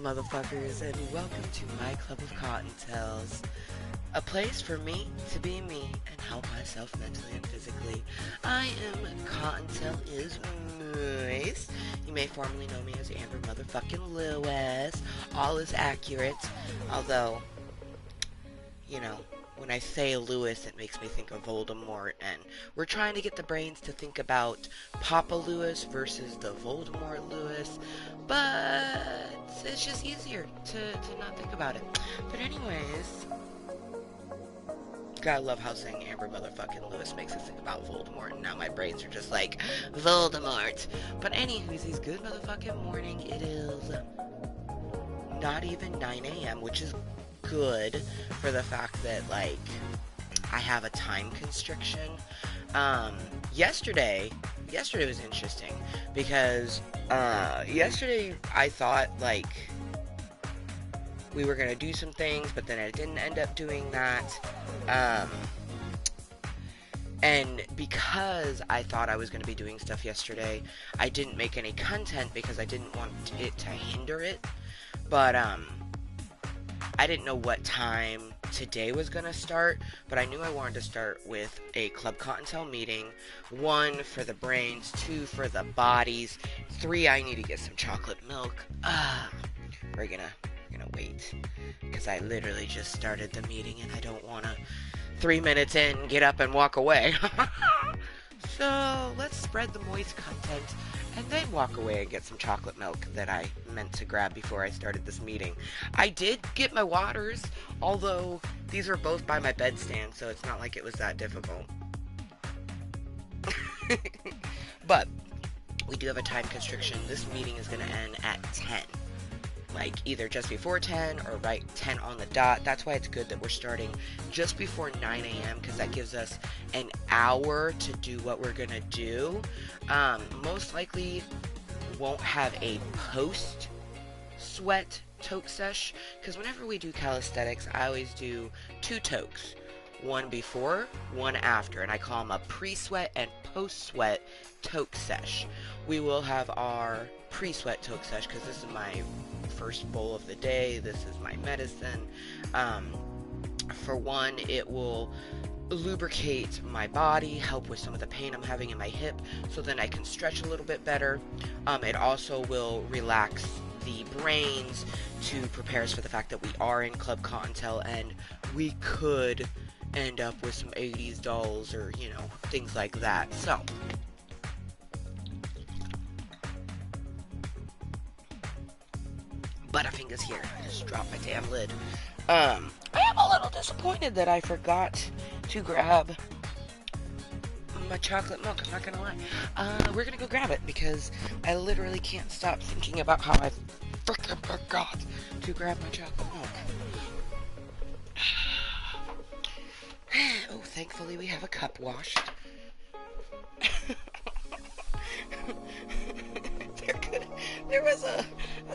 Motherfuckers, and welcome to my club of Kottontales, a place for me to be me and help myself mentally and physically. I am Kottontale is Mooiisstt. You may formerly know me as Amber Motherfucking Lewis. All is accurate, although, you know, when I say Lewis, it makes me think of Voldemort, and we're trying to get the brains to think about Papa Lewis versus the Voldemort Lewis, but it's just easier to not think about it. But anyways, gotta love how saying Amber Motherfucking Lewis makes us think about Voldemort, and now my brains are just like, Voldemort. But anywho's, good motherfucking morning. It is not even 9 a.m., which is good for the fact that, like, I have a time constriction. Yesterday was interesting because, yesterday I thought, like, we were gonna do some things, but then I didn't end up doing that. And because I thought I was going to be doing stuff yesterday, I didn't make any content because I didn't want it to hinder it. But, I didn't know what time today was going to start, but I knew I wanted to start with a Club Kottontale meeting. 1, for the brains, 2, for the bodies, 3, I need to get some chocolate milk. We're gonna wait, because I literally just started the meeting and I don't want to 3 minutes in get up and walk away. So let's spread the moist content and then walk away and get some chocolate milk that I meant to grab before I started this meeting. I did get my waters, although these were both by my bedstand, so it's not like it was that difficult. But we do have a time constriction. This meeting is going to end at 10. Like, either just before 10 or right 10 on the dot. That's why it's good that we're starting just before 9 a.m. because that gives us an hour to do what we're going to do. Most likely won't have a post-sweat toke sesh because whenever we do calisthenics, I always do 2 tokes. 1 before, 1 after, and I call them a pre-sweat and post-sweat toke sesh. We will have our pre-sweat toke sesh because this is my first bowl of the day. This is my medicine. For 1, it will lubricate my body, help with some of the pain I'm having in my hip, so then I can stretch a little bit better. It also will relax the brains to prepare us for the fact that we are in Club Kottontale and we could end up with some 80s dolls or, you know, things like that. So, Butterfingers here. I just dropped my damn lid. I am a little disappointed that I forgot to grab my chocolate milk. I'm not gonna lie. We're gonna go grab it because I literally can't stop thinking about how I freaking forgot to grab my chocolate milk. Oh, thankfully we have a cup washed. There was a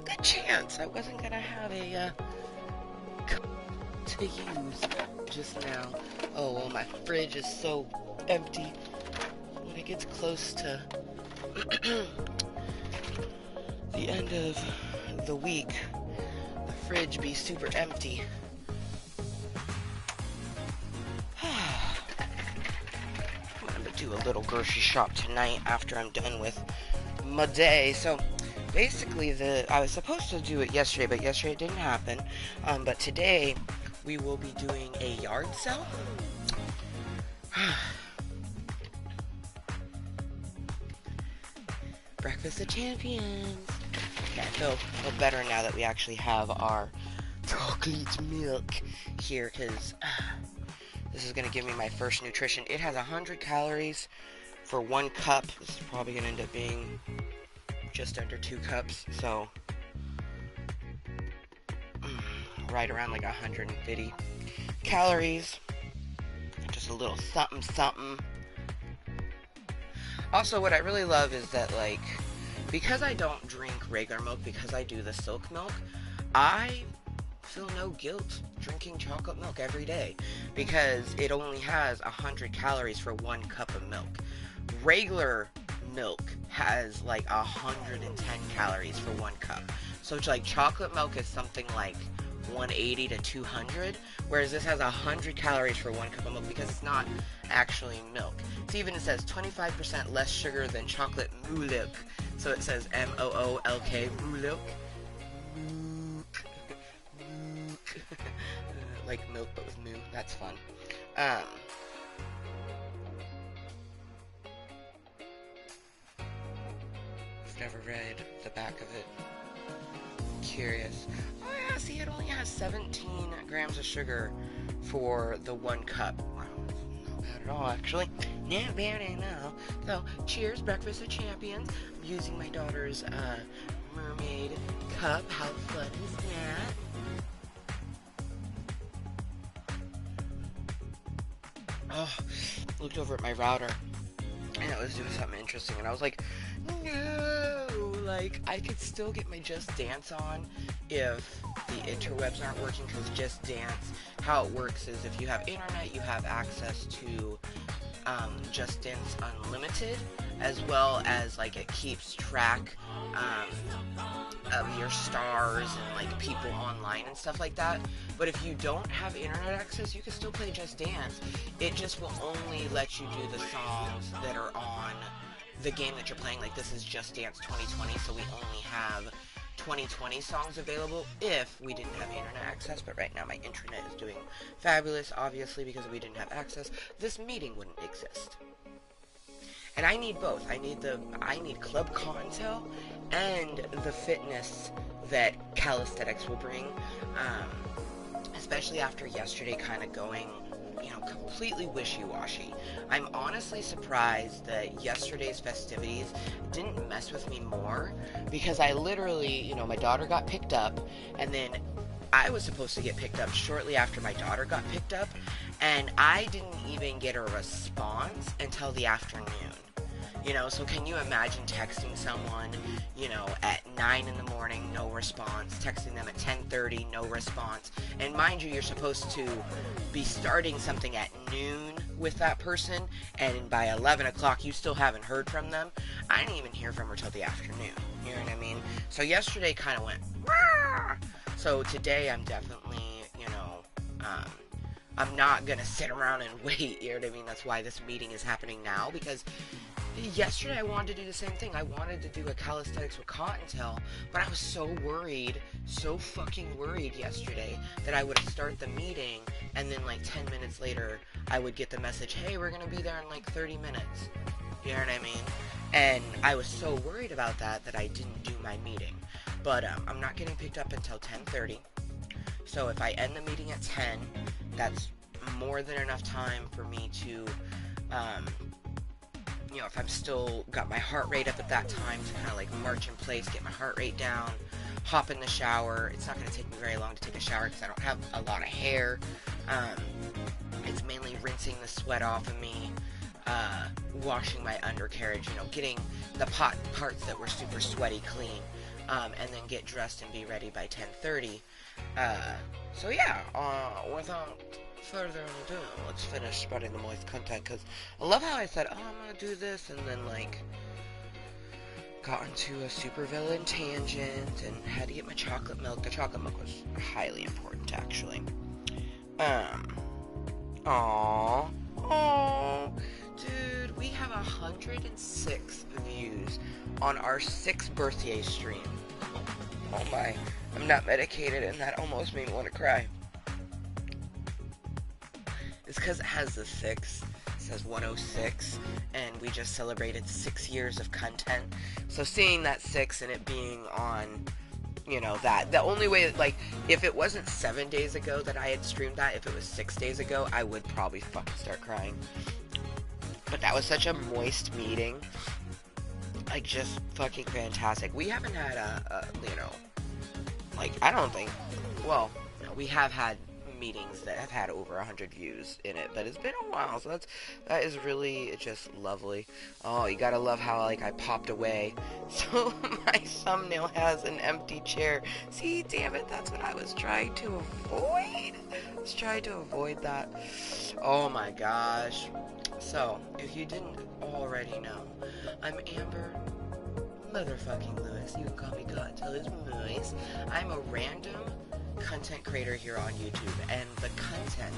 good chance I wasn't gonna have a cup to use just now. Oh, well, my fridge is so empty. When it gets close to the end of the week, the fridge be super empty. I'm gonna do a little grocery shop tonight after I'm done with my day. So basically, I was supposed to do it yesterday, but yesterday it didn't happen. But today we will be doing a yard sale. Breakfast of Champions. Okay, I feel better now that we actually have our chocolate milk here, because this is going to give me my first nutrition. It has 100 calories for 1 cup. This is probably going to end up being just under 2 cups, so right around like 150 calories. Just a little something something. Also, what I really love is that, like, because I don't drink regular milk, because I do the silk milk, I feel no guilt drinking chocolate milk every day because it only has 100 calories for 1 cup of milk. Regular milk has like 110 calories for 1 cup. So it's like chocolate milk is something like 180 to 200, whereas this has 100 calories for 1 cup of milk because it's not actually milk. It even says 25% less sugar than chocolate moolk. So it says MOOLK, moolk. Like milk but with moo. That's fun. I've never read the back of it. Curious. Oh yeah, see, it only has 17 grams of sugar for the 1 cup. Wow, not bad at all, actually. Not bad at all. So, cheers, breakfast of champions. I'm using my daughter's mermaid cup. How fun is that? Oh, looked over at my router, and it was doing something interesting, and I was like, no, like, I could still get my Just Dance on if the interwebs aren't working, because Just Dance, how it works is if you have internet, you have access to Just Dance Unlimited, as well as, like, it keeps track of your stars and, like, people online and stuff like that. But if you don't have internet access, you can still play Just Dance. It just will only let you do the songs that are on the game that you're playing. Like, this is Just Dance 2020, so we only have 2020 songs available if we didn't have internet access. But right now my internet is doing fabulous, obviously, because if we didn't have access, this meeting wouldn't exist. And I need both. I need Club Kottontale and the fitness that Kalisthenics will bring. Especially after yesterday kind of going, completely wishy-washy. I'm honestly surprised that yesterday's festivities didn't mess with me more, because I literally, my daughter got picked up, and then I was supposed to get picked up shortly after my daughter got picked up, and I didn't even get a response until the afternoon. So can you imagine texting someone, at 9 in the morning, no response, texting them at 10:30, no response, and mind you, you're supposed to be starting something at noon with that person, and by 11 o'clock, you still haven't heard from them. I didn't even hear from her till the afternoon, you know what I mean? So yesterday kind of went, Wah! So today I'm definitely, I'm not gonna sit around and wait, you know what I mean? That's why this meeting is happening now, because yesterday I wanted to do the same thing. I wanted to do a calisthenics with Kottontale, but I was so worried, so fucking worried yesterday that I would start the meeting, and then like 10 minutes later, I would get the message, hey, we're gonna be there in like 30 minutes. You know what I mean? And I was so worried about that I didn't do my meeting. But I'm not getting picked up until 10:30. So if I end the meeting at 10, that's more than enough time for me to, if I'm still got my heart rate up at that time, to kind of like march in place, get my heart rate down, hop in the shower. It's not going to take me very long to take a shower because I don't have a lot of hair. It's mainly rinsing the sweat off of me, washing my undercarriage, getting the parts that were super sweaty clean, and then get dressed and be ready by 10:30. So yeah, without further ado, let's finish spreading the Mooiisstt content, because I love how I said, oh, I'm gonna do this, and then, like, got into a supervillain tangent, and had to get my chocolate milk. The chocolate milk was highly important, actually. Dude, we have 106 views on our 6th birthday stream. Oh my, I'm not medicated, and that almost made me want to cry. It's because it has the 6, it says 106, and we just celebrated 6 years of content. So seeing that 6 and it being on, that, the only way, like, if it wasn't 7 days ago that I had streamed that, if it was 6 days ago, I would probably fucking start crying. But that was such a moist meeting. Like, just fucking fantastic. We haven't had I don't think, we have had meetings that have had over 100 views in it, but it's been a while, so that is really just lovely. Oh, you gotta love how, like, I popped away, so my thumbnail has an empty chair. See, damn it, that's what I was trying to avoid. I was trying to avoid that. Oh my gosh. So, if you didn't already know, I'm Amber Motherfucking Lewis. Mooiisstt. You can call me Kottontale47. I'm a random content creator here on YouTube, and the content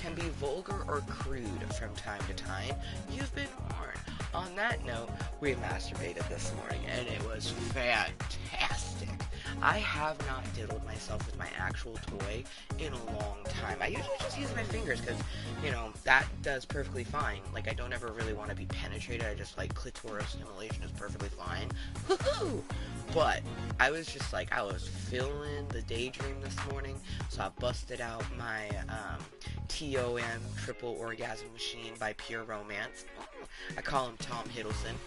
can be vulgar or crude from time to time. You've been warned. On that note, we masturbated this morning, and it was fantastic. I have not diddled myself with my actual toy in a long time. I usually just use my fingers because, you know, that does perfectly fine. Like, I don't ever really want to be penetrated. I just, like, clitoral stimulation is perfectly fine. Woohoo! But I was just, like, I was feeling the daydream this morning, so I busted out my, TOM, Triple Orgasm Machine by Pure Romance. I call him Tom Hiddleston.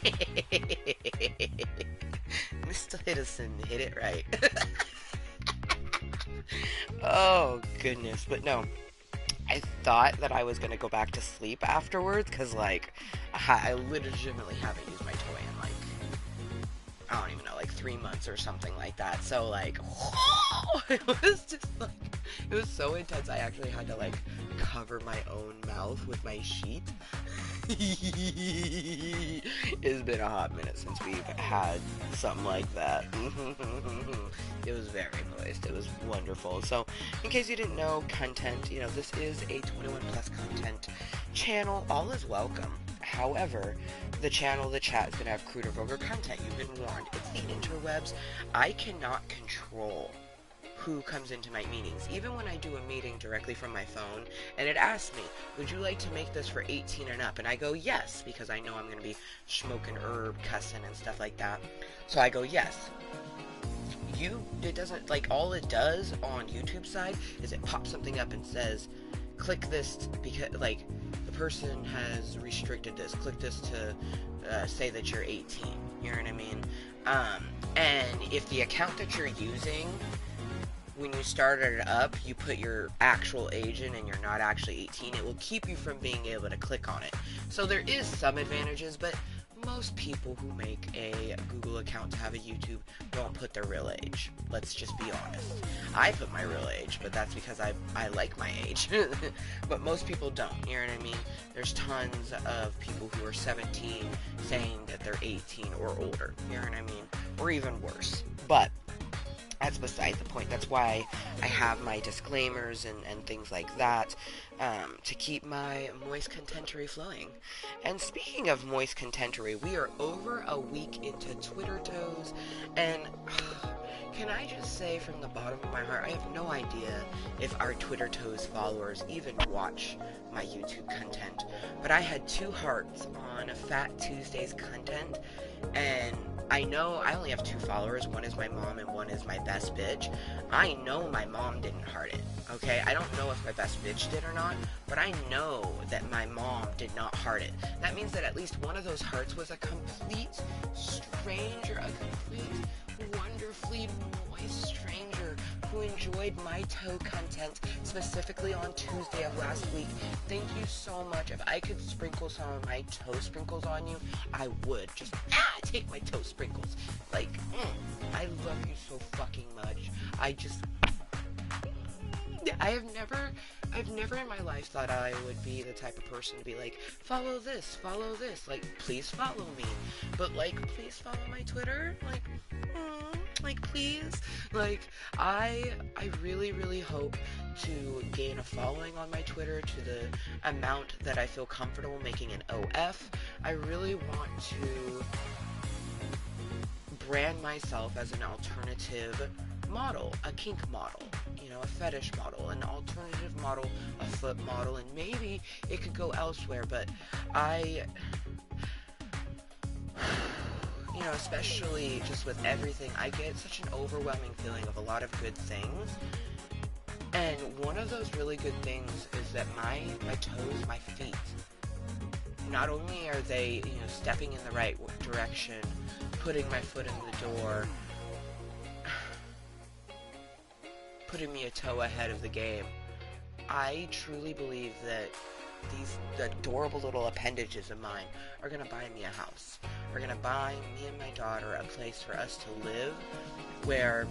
Mr. Hiddleston hit it right. Oh, goodness. But no, I thought that I was going to go back to sleep afterwards, because, like, I legitimately haven't used my toy in, like, I don't even know, like 3 months or something like that. So, like, whoa, it was just, like, it was so intense. I actually had to, like, cover my own mouth with my sheet. It's been a hot minute since we've had something like that. It was very moist. It was wonderful. So, in case you didn't know, Cuntent, you know, this is a 21 plus content channel. All is welcome. However, the channel, the chat is going to have crude or vulgar content. You've been warned. It's the interwebs. I cannot control who comes into my meetings. Even when I do a meeting directly from my phone, and it asks me, would you like to make this for 18 and up? And I go, yes, because I know I'm going to be smoking herb, cussing, and stuff like that. So I go, yes. It doesn't, like, all it does on YouTube side is it pops something up and says, click this, because, like, the person has restricted this. Click this to say that you're 18. You know what I mean? And if the account that you're using, when you started it up, you put your actual age in and you're not actually 18, it will keep you from being able to click on it. So there is some advantages, but most people who make a Google account to have a YouTube don't put their real age. Let's just be honest. I put my real age, but that's because I like my age. But most people don't, you know what I mean? There's tons of people who are 17 saying that they're 18 or older, you know what I mean? Or even worse. But that's beside the point. That's why I have my disclaimers and things like that, to keep my moist contentory flowing. And speaking of moist contentory, we are over a week into Twitter toes, and can I just say from the bottom of my heart, I have no idea if our Twitter toes followers even watch my YouTube content, but I had 2 hearts on Fat Tuesday's content, and I know I only have 2 followers. One is my mom and one is my best bitch. I know my mom didn't heart it, okay? I don't know if my best bitch did or not, but I know that my mom did not heart it. That means that at least one of those hearts was a complete stranger, a complete wonderfully moist stranger who enjoyed my toe content, specifically on Tuesday of last week. Thank you so much. If I could sprinkle some of my toe sprinkles on you, I would. Just take my toe sprinkles. Like, I love you so fucking much. I've never in my life thought I would be the type of person to be like, follow this, like, please follow me, but, like, please follow my Twitter, like, please, like, I really, really hope to gain a following on my Twitter to the amount that I feel comfortable making an OF. I really want to brand myself as an alternative model, a kink model, you know, a fetish model, an alternative model, a foot model, and maybe it could go elsewhere, but you know, especially just with everything, I get such an overwhelming feeling of a lot of good things, and one of those really good things is that my toes, my feet, not only are they, you know, stepping in the right direction, putting my foot in the door, putting me a toe ahead of the game, I truly believe that the adorable little appendages of mine are going to buy me a house. Are going to buy me and my daughter a place for us to live where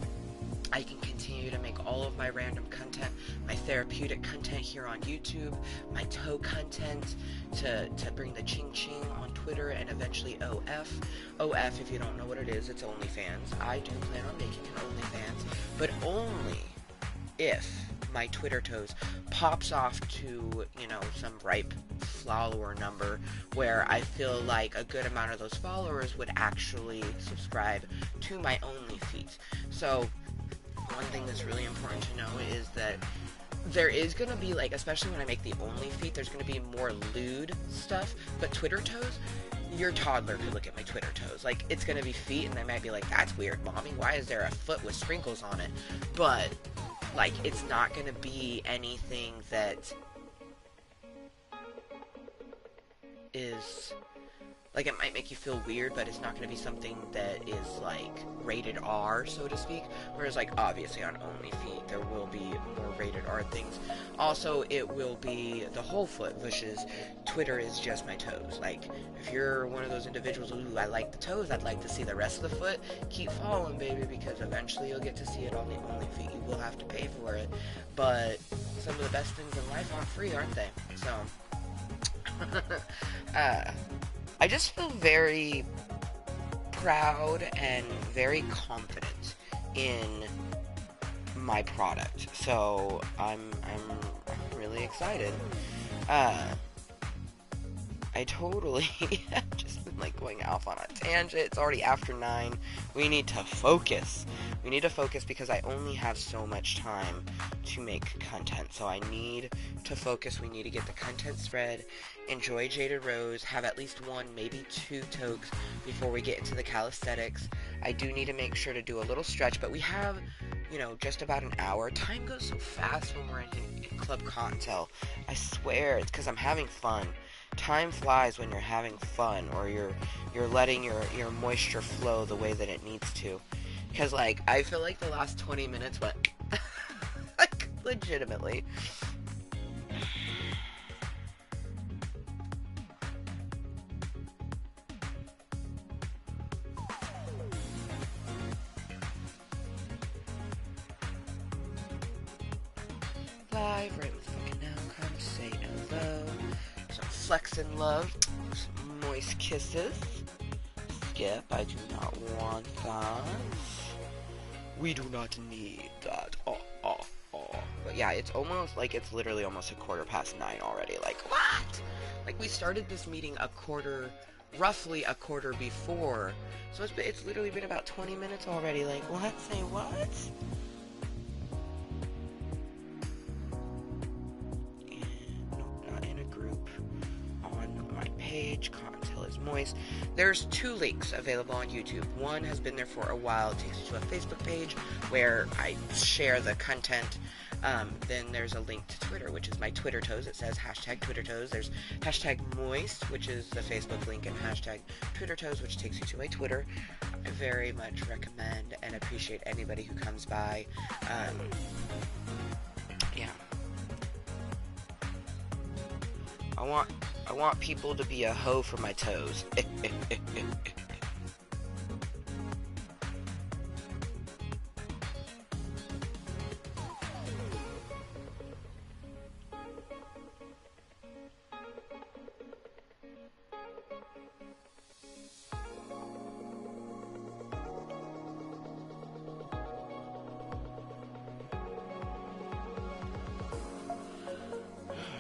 I can continue to make all of my random content, my therapeutic content here on YouTube, my toe content to bring the ching ching on Twitter, and eventually OF. OF, if you don't know what it is, it's OnlyFans. I do plan on making an OnlyFans, but only if my Twitter toes pops off to, some ripe follower number where I feel like a good amount of those followers would actually subscribe to my OnlyFeed. So, one thing that's really important to know is that there is going to be, like, especially when I make the OnlyFeed, there's going to be more lewd stuff, but Twitter toes, your toddler could look at my Twitter toes. Like, it's going to be feet, and they might be like, that's weird, Mommy, why is there a foot with sprinkles on it? But, like, it's not going to be anything that is, like, it might make you feel weird, but it's not going to be something that is, like, rated R, so to speak. Whereas, like, obviously on OnlyFeed, there will be more rated R things. Also, it will be the whole foot, which is, Twitter is just my toes. Like, if you're one of those individuals who, I like the toes, I'd like to see the rest of the foot, keep following, baby, because eventually you'll get to see it on the OnlyFeed. You will have to pay for it, but some of the best things in life aren't free, aren't they? So, I just feel very proud and very confident in my product. So I'm really excited. I totally just been like going off on a tangent. It's already after 9. We need to focus. We need to focus because I only have so much time to make content. So I need to focus. We need to get the content spread, enjoy Jaded Rose, have at least 1, maybe 2 tokes before we get into the calisthenics. I do need to make sure to do a little stretch, but we have, just about an hour. Time goes so fast when we're in Club Kottontale. I swear, it's because I'm having fun. Time flies when you're having fun, or you're letting your moisture flow the way that it needs to. Because, like, I feel like the last 20 minutes went, like, legitimately. Live right fucking now, come say hello. Some flex and love, some moist kisses. Skip, I do not want that. We do not need that. But yeah, it's almost like it's literally almost 9:15 already. Like, what? Like, we started this meeting roughly a quarter before. So it's literally been about 20 minutes already. Like, what? Say what? Page, Kottontale is moist. There's 2 links available on YouTube. One has been there for a while. It takes you to a Facebook page where I share the content. Then there's a link to Twitter, which is my Twitter toes. It says hashtag Twitter toes. There's hashtag Mooiisstt, which is the Facebook link, and hashtag Twitter toes, which takes you to my Twitter. I very much recommend and appreciate anybody who comes by. Yeah. I want people to be a hoe for my toes.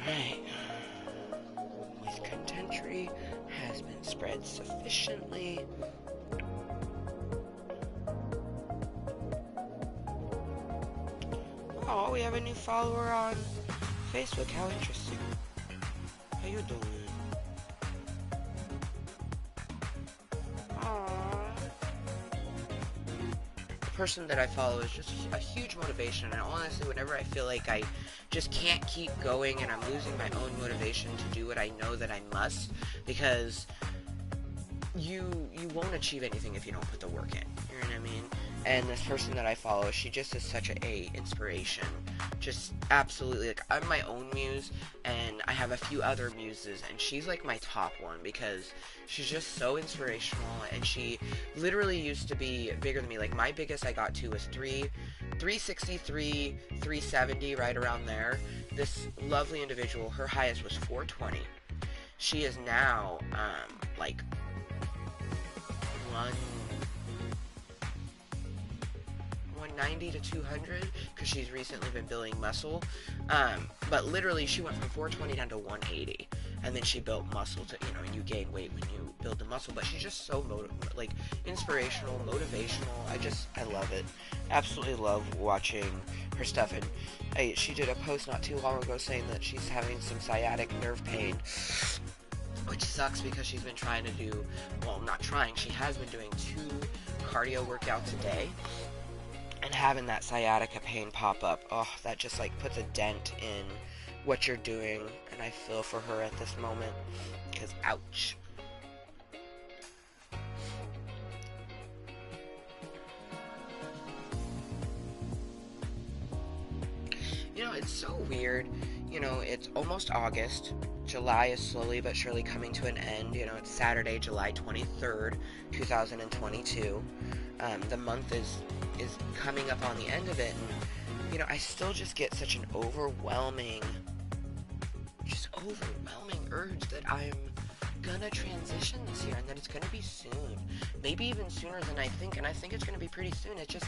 Alright. Content tree has been spread sufficiently. Oh, we have a new follower on Facebook. How interesting. How you doing? The person that I follow is just a huge motivation, and honestly, whenever I feel like I just can't keep going and I'm losing my own motivation to do what I know that I must, because you won't achieve anything if you don't put the work in, you know what I mean? And this person that I follow, she just is such a inspiration. Just absolutely, like, I'm my own muse, and I have a few other muses, and she's like my top one, because she's just so inspirational, and she literally used to be bigger than me. Like, my biggest I got to was 3 363, 370, right around there. This lovely individual, her highest was 420. She is now, like, one 190 to 200 because she's recently been building muscle. But literally, she went from 420 down to 180, and then she built muscle to, and you gain weight when you build the muscle. But she's just so inspirational, motivational. I love it. Absolutely love watching her stuff. And she did a post not too long ago saying that she's having some sciatic nerve pain, which sucks because she's been trying to do, well, not trying, she has been doing 2 cardio workouts a day. And having that sciatica pain pop up, oh, that just puts a dent in what you're doing. And I feel for her at this moment, because ouch. It's so weird. It's almost August. July is slowly but surely coming to an end. It's Saturday, July 23rd, 2022. The month is coming up on the end of it, and I still just get such an overwhelming urge that I'm gonna transition this year, and that it's gonna be soon, maybe even sooner than I think, and I think it's gonna be pretty soon. It's just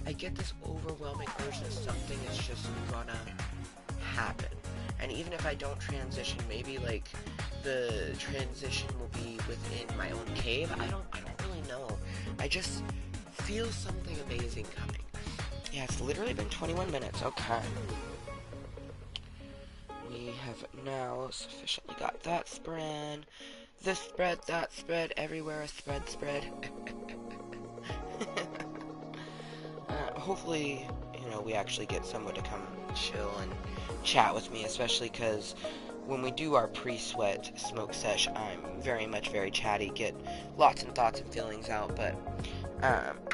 I get this overwhelming urge that something is just gonna happen, and even if I don't transition, maybe the transition will be within my own cave. I don't really know. I just feel something amazing coming. Yeah, it's literally been 21 minutes. Okay. We have now sufficiently got that spread. This spread, that spread, everywhere a spread. Hopefully, we actually get someone to come chill and chat with me, especially because when we do our pre-sweat smoke sesh, I'm very chatty, get lots of thoughts and feelings out, but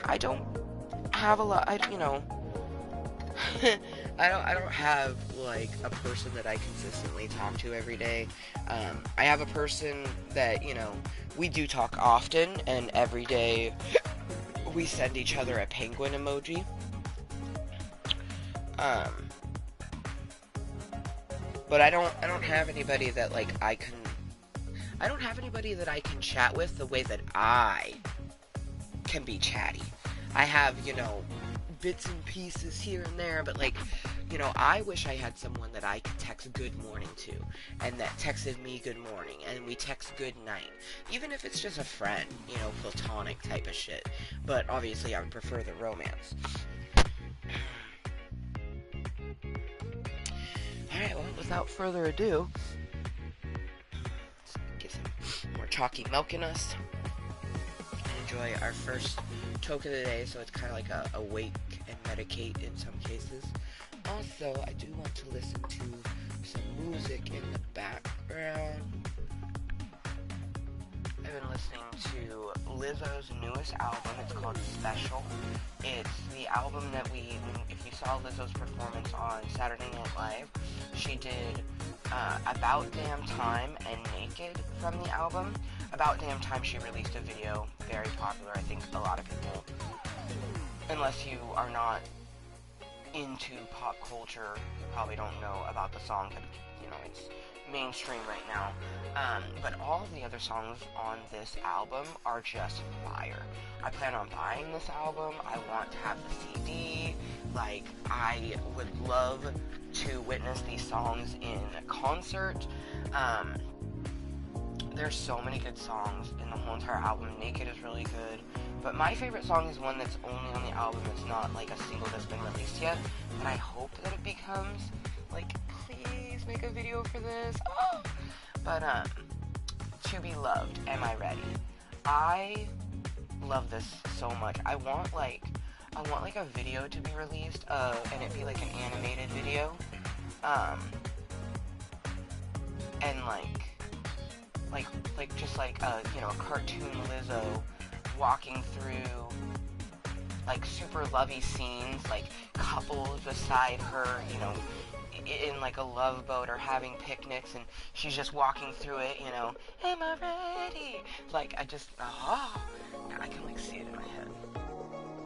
I don't have a lot, I don't have a person that I consistently talk to every day. I have a person that, we do talk often, and every day we send each other a penguin emoji. But I don't have anybody that I don't have anybody that I can chat with the way that I can be chatty. I have, bits and pieces here and there, but I wish I had someone that I could text good morning to, and that texted me good morning, and we text good night. Even if it's just a friend, platonic type of shit. But obviously I would prefer the romance. Alright, well, without further ado, let's get some more chalky milk in us. Enjoy our first toke of the day, so it's kind of like a wake and medicate in some cases. Also, I do want to listen to some music in the background. I've been listening to Lizzo's newest album. It's called Special. It's the album that if you saw Lizzo's performance on Saturday Night Live, she did About Damn Time and Naked from the album. About Damn Time, she released a video, very popular. I think a lot of people, unless you are not into pop culture, you probably don't know about the song, but it's mainstream right now. But all of the other songs on this album are just fire. I plan on buying this album. I want to have the CD. I would love to witness these songs in a concert. There's so many good songs in the whole entire album. Naked is really good. But my favorite song is one that's only on the album. It's not a single that's been released yet. But I hope that it becomes, please make a video for this. Oh! But, To Be Loved, Am I Ready? I love this so much. I want a video to be released, and it be an animated video. And just a cartoon Lizzo walking through super lovey scenes, couples beside her, in a love boat or having picnics, and she's just walking through it, am I ready? I just, I can see it in my head.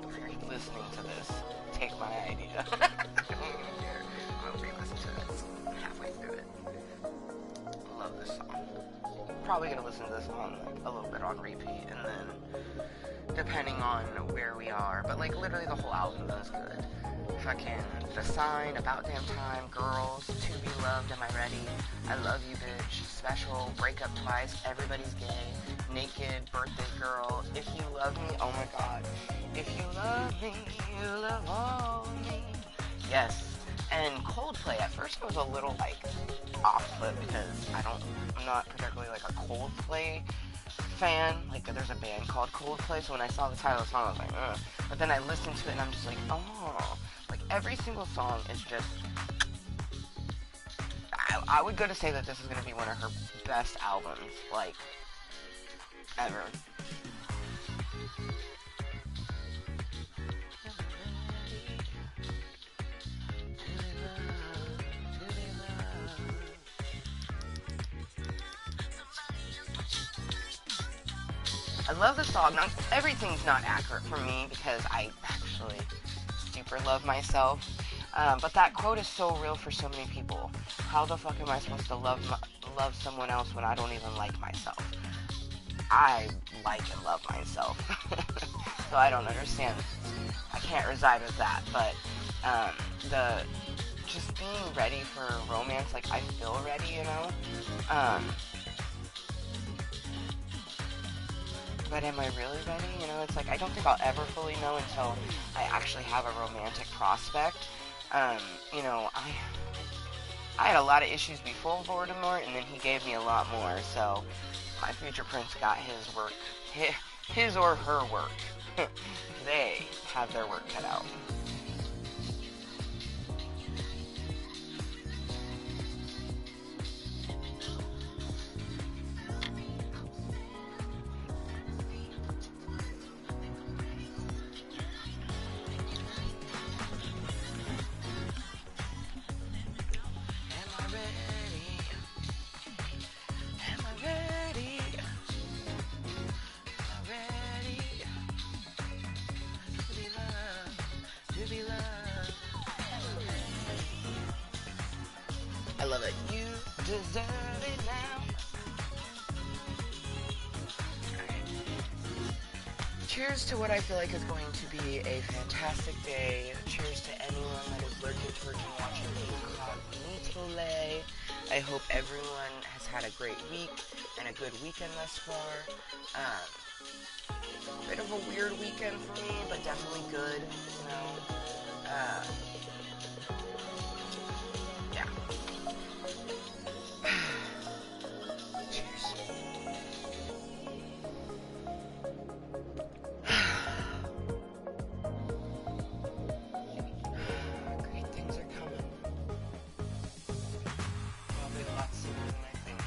If you're listening to this, take my idea. I don't even care. I'm gonna re-listen to it. I'm halfway through it. I love this song. Probably gonna listen to this song like a little bit on repeat, and then depending on where we are, but like literally the whole album is good. Fucking The Sign, About Damn Time, Girls, To Be Loved, Am I Ready, I Love You Bitch, Special, Break Up Twice, Everybody's Gay, Naked, Birthday Girl, If You Love Me, oh my god, If You Love Me, You Love All Me. Yes. And Coldplay, at first I was a little like off-put because I'm not particularly like a Coldplay fan. Like there's a band called Coldplay, so when I saw the title of the song I was like, ugh. But then I listened to it and I'm just like, oh, like every single song is just, I would go to say that this is going to be one of her best albums, like, ever. I love the song. Now, everything's not accurate for me because I actually super love myself. But that quote is so real for so many people. How the fuck am I supposed to love someone else when I don't even like myself? I like and love myself. So I don't understand. I can't reside with that. But the just being ready for romance, like I feel ready, you know? But am I really ready? You know, it's like I don't think I'll ever fully know until I actually have a romantic prospect. You know, I had a lot of issues before Voldemort, and then he gave me a lot more. So my future prince got his work, his or her work. They have their work cut out. I love it. You deserve it now. Cheers to what I feel like is going to be a fantastic day. Cheers to anyone that is lurking, twerking, watching Kottontale. I hope everyone has had a great week and a good weekend thus far. Bit of a weird weekend for me, but definitely good, you know. Yeah. Cheers. Great things are coming. Probably a lot sooner than I think.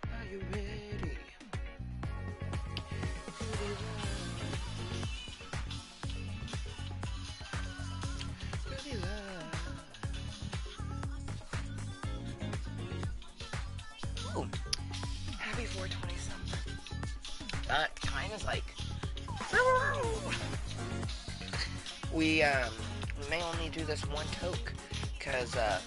Are you ready? Really love. Ooh, happy 420 something. Time is like we may only do this one toke because I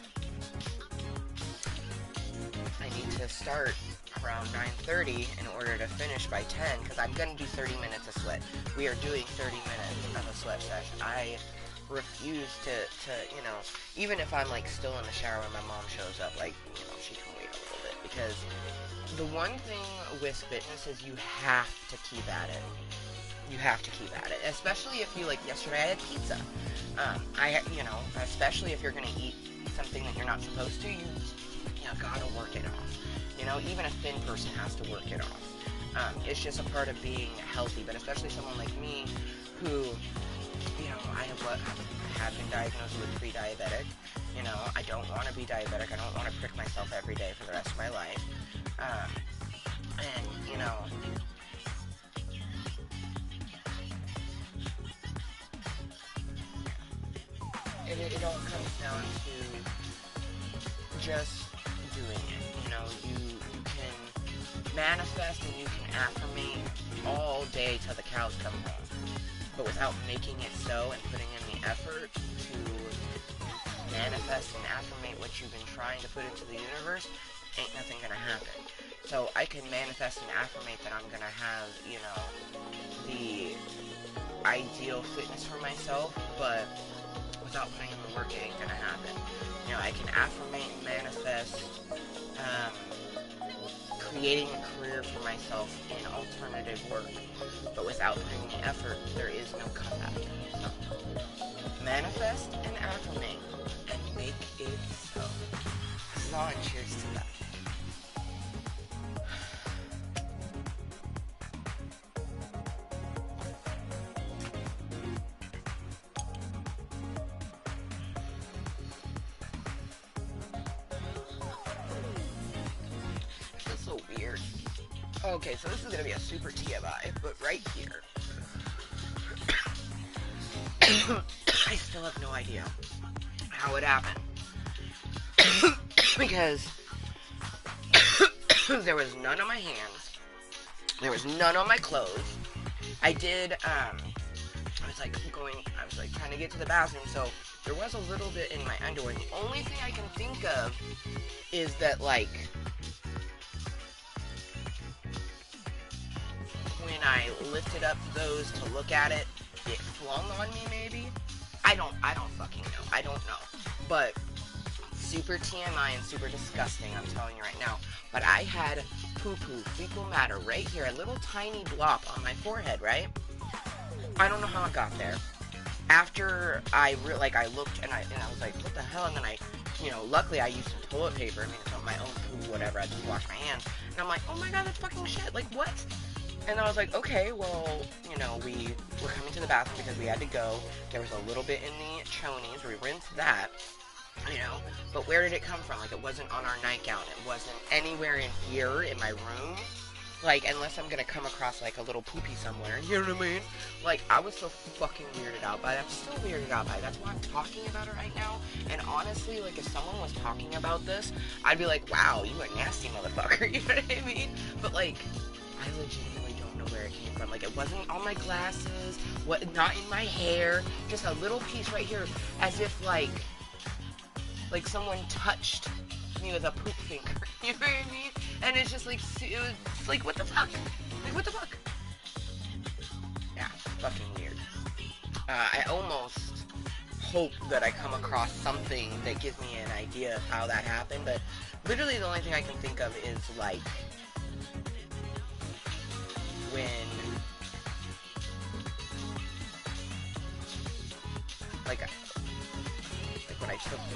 need to start around 9:30 in order to finish by 10 because I'm gonna do 30 minutes of sweat. We are doing 30 minutes of a sweat session. I refuse to you know, even if I'm like still in the shower when my mom shows up, like, you know, she can wait a little bit because the one thing with fitness is you have to keep at it. You have to keep at it, especially if you, like, yesterday I had pizza. Especially if you're gonna eat something that you're not supposed to, you gotta work it off. Even a thin person has to work it off. It's just a part of being healthy, but especially someone like me who, I have been diagnosed with pre-diabetic. I don't want to be diabetic. I don't want to prick myself every day for the rest of my life. It all comes down to just doing it. You can manifest and you can affirmate all day till the cows come home. But without making it so and putting in the effort to manifest and affirmate what you've been trying to put into the universe, ain't nothing gonna happen. So I can manifest and affirmate that I'm gonna have, the ideal fitness for myself, but without putting in the work, it ain't gonna happen. I can affirmate and manifest creating a career for myself in alternative work, but without putting the effort, there is no comeback. So, manifest and affirmate, and make it so. So, and cheers to that. Weird. Okay, so this is gonna be a super TMI, but right here, I still have no idea how it happened because there was none on my hands, there was none on my clothes. I was trying to get to the bathroom, so there was a little bit in my underwear. The only thing I can think of is that, like, when I lifted up those to look at it, it flung on me, maybe? I don't fucking know. I don't know. But super TMI and super disgusting, I'm telling you right now. But I had poo-poo, fecal matter, right here, a little tiny blob on my forehead, right? I don't know how it got there. After I looked and I was like, what the hell? And then luckily I used some toilet paper. I mean, it's not my own poo, whatever. I just washed my hands. And I'm like, oh my god, that's fucking shit. Like, what? And I was like, okay, well, we were coming to the bathroom because we had to go. There was a little bit in the chonies. We rinsed that, But where did it come from? Like, it wasn't on our nightgown. It wasn't anywhere in here in my room. Like, unless I'm gonna come across, like, a little poopy somewhere. You know what I mean? Like, I was so fucking weirded out by it. I'm still weirded out by it. That's why I'm talking about it right now. And honestly, like, if someone was talking about this, I'd be like, wow, you a nasty motherfucker. You know what I mean? But, like, I legitimately don't know where it came from. Like, it wasn't on my glasses, not in my hair, just a little piece right here, as if, like someone touched me with a poop finger. You know what I mean? And it's just, like, it was, like, what the fuck? Like, what the fuck? Yeah, fucking weird. I almost hope that I come across something that gives me an idea of how that happened, but literally the only thing I can think of is, like, when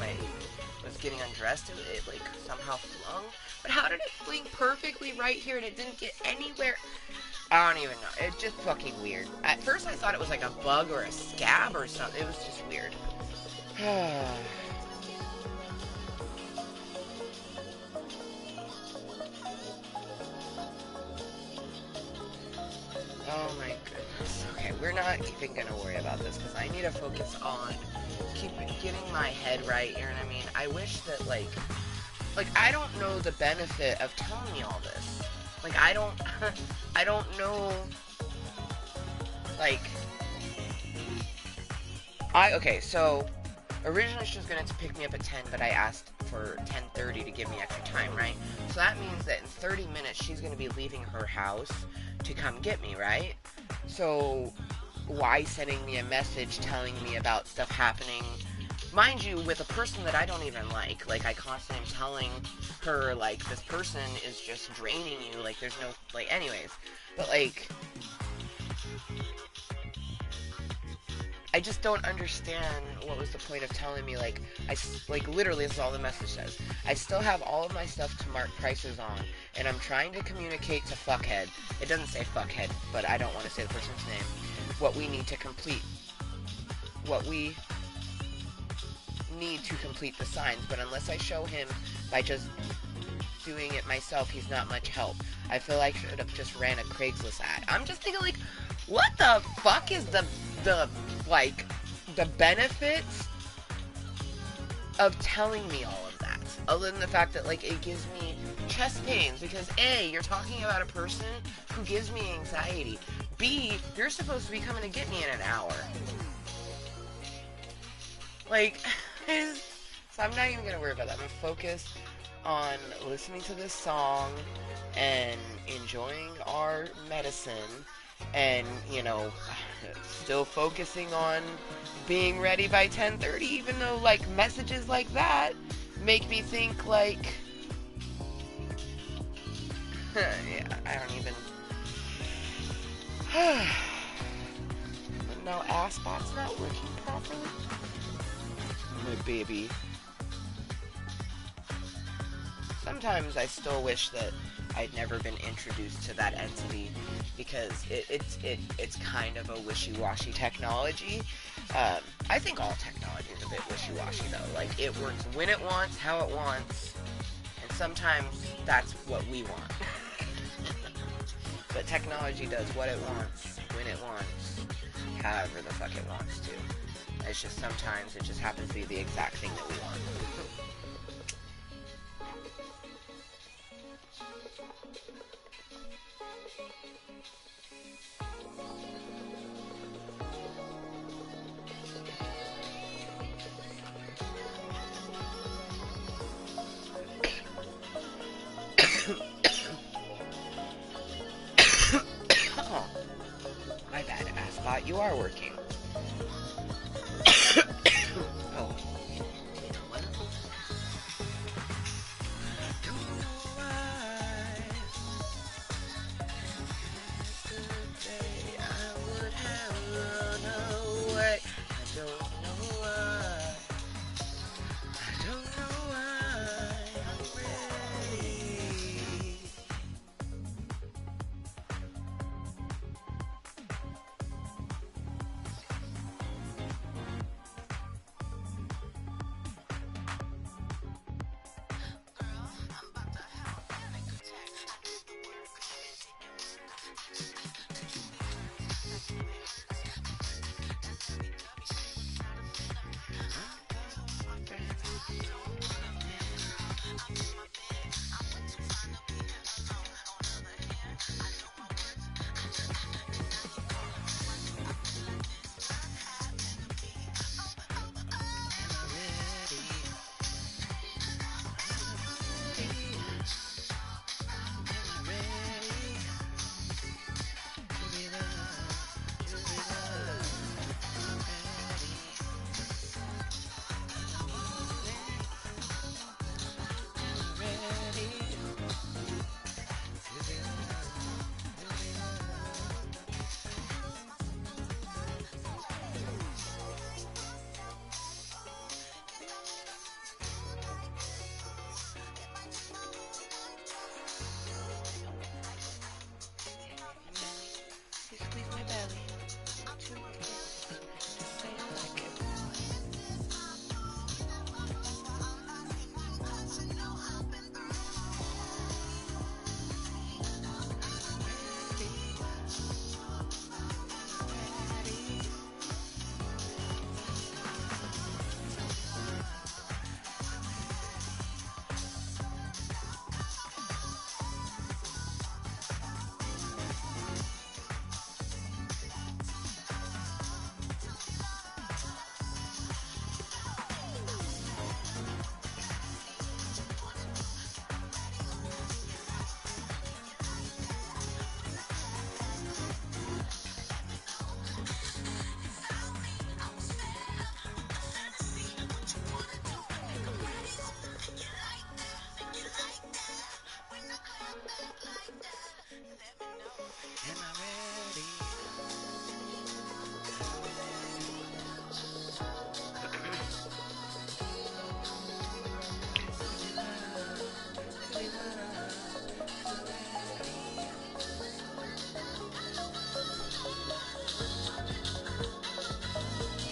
I was getting undressed, it like somehow flung. But how did it fling perfectly right here and it didn't get anywhere? I don't even know. It's just fucking weird. At first I thought it was like a bug or a scab or something. It was just weird. Oh my goodness. Okay, we're not even gonna worry about this because I need to focus on getting my head right, you know what I mean? I wish that, like, I don't know the benefit of telling me all this. Like, I don't know, like, okay, so, originally she was going to pick me up at 10, but I asked for 10:30 to give me extra time, right? So that means that in 30 minutes, she's going to be leaving her house to come get me, right? So, why sending me a message telling me about stuff happening, mind you, with a person that I don't even like. Like, I constantly am telling her, like, this person is just draining you, like, there's no, like, anyways. But, like, just don't understand what was the point of telling me, like, like, literally, this is all the message says. I still have all of my stuff to mark prices on, and I'm trying to communicate to Fuckhead. It doesn't say Fuckhead, but I don't want to say the person's name. What we need to complete. What we need to complete the signs, but unless I show him by just doing it myself, he's not much help. I feel like I should have just ran a Craigslist ad. I'm just thinking, like, what the fuck is the benefits of telling me all of that? Other than the fact that, like, it gives me chest pains, because A, you're talking about a person who gives me anxiety. B, you're supposed to be coming to get me in an hour. Like, so I'm not even gonna worry about that. I'm gonna focus on listening to this song and enjoying our medicine and, you know, still focusing on being ready by 10:30, even though, like, messages like that make me think, like, yeah, I don't even, no, ass spot's not working properly. My baby. Sometimes I still wish that I'd never been introduced to that entity, because it's kind of a wishy-washy technology. I think all technology is a bit wishy-washy, though. Like, it works when it wants, how it wants, and sometimes that's what we want. But technology does what it wants, when it wants, however the fuck it wants to. It's just sometimes it just happens to be the exact thing that we want. Oh, my bad, Assbot. You are working. Oh.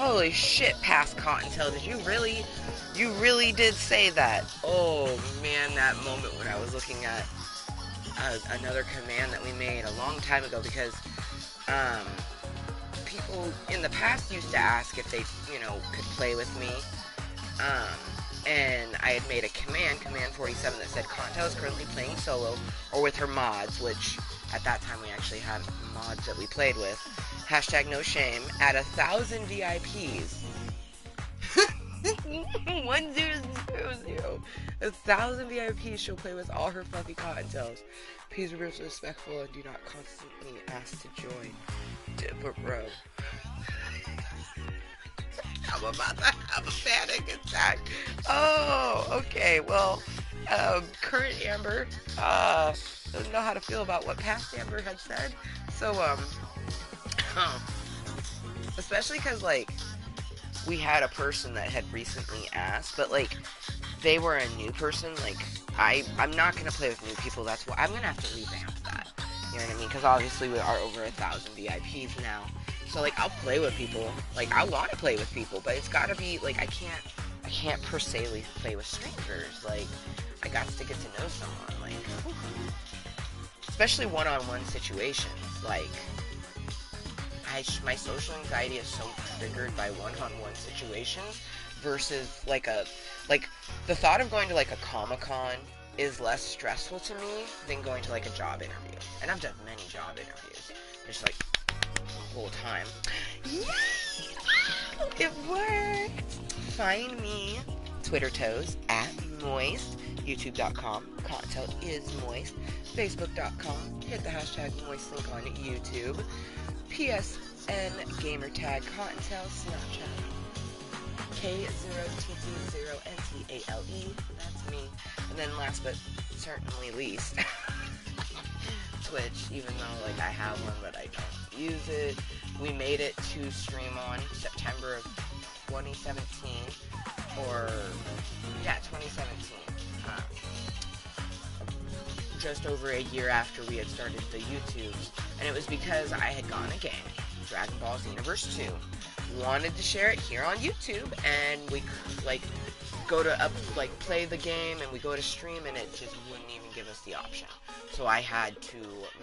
Holy shit, past Kottontale, did you really did say that. Oh man, that moment when I was looking at another command that we made a long time ago, because um, people in the past used to ask if they, could play with me. And I had made a command 47, that said Kottontale is currently playing solo or with her mods, which at that time we actually had mods that we played with. Hashtag no shame. At 1,000 VIPs. 1000. 1,000 VIPs, she'll play with all her fluffy Kottontales. Please be respectful and do not constantly ask to join. Bro. I'm about to have a panic attack. Oh, okay. Well, current Amber doesn't know how to feel about what past Amber had said. So, especially because, like, we had a person that had recently asked, but, like, they were a new person. Like, I'm not going to play with new people. That's why I'm going to have to revamp that. You know what I mean? Because obviously we are over 1,000 VIPs now. So, like, I'll play with people. Like, I want to play with people, but it's got to be, like, I can't per se play with strangers. Like, I got to get to know someone. Like, especially one-on-one situations. Like, my social anxiety is so triggered by one-on-one situations versus, like, the thought of going to, like, a Comic-Con is less stressful to me than going to, like, a job interview. And I've done many job interviews. It's like, whole time. Yay! It worked! Find me, Twitter toes, at Mooiisstt, youtube.com, Kottontale is Mooiisstt, facebook.com, hit the hashtag Mooiisstt link on YouTube, PSN gamertag Kottontale, Snapchat, K0TT0NTALE, that's me, and then last but certainly least, Twitch, even though, like, I have one, but I don't use it. We made it to stream on September of 2017, or, yeah, 2017, just over a year after we had started the YouTubes, and it was because I had gotten a game, Dragon Ball Xenoverse 2, wanted to share it here on YouTube, and we, like, go to play the game, and we go to stream, and it just wouldn't even give us the option. So I had to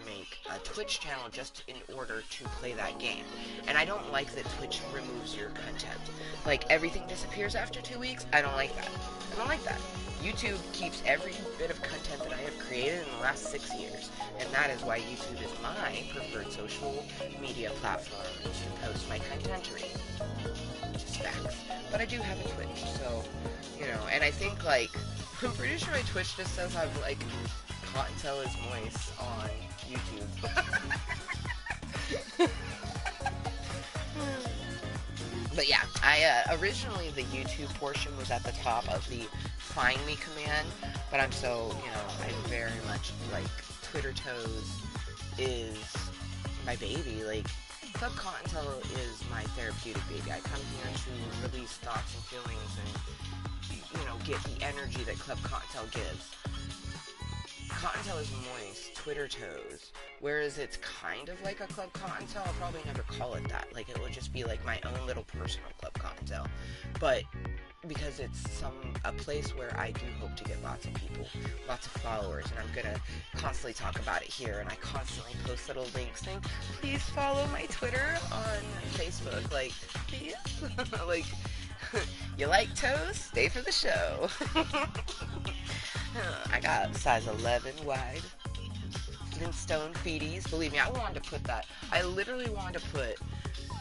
make a Twitch channel just in order to play that game. And I don't like that Twitch removes your content. Like, everything disappears after 2 weeks. I don't like that. I don't like that. YouTube keeps every bit of content that I have created in the last 6 years. And that is why YouTube is my preferred social media platform to post my contentery. Just facts. But I do have a Twitch, so, and I think, like, I'm pretty sure my Twitch just says I'm, like, Kottontale is Mooiisstt on YouTube. But yeah, originally the YouTube portion was at the top of the find me command, but I'm so, I very much, like, Twitter toes is my baby. Like, Club Kottontale is my therapeutic baby. I come here to release thoughts and feelings and, get the energy that Club Kottontale gives. Kottontale is Mooiisstt, Twitter toes, whereas it's kind of like a Club Kottontale. I'll probably never call it that. Like, it will just be like my own little personal Club Kottontale. But because it's a place where I do hope to get lots of people, lots of followers, and I'm gonna constantly talk about it here, and I constantly post little links saying, please follow my Twitter on Facebook, like, please, like, you like toes? Stay for the show. I got size 11 wide, Flintstone feeties. Believe me, I wanted to put that. I literally wanted to put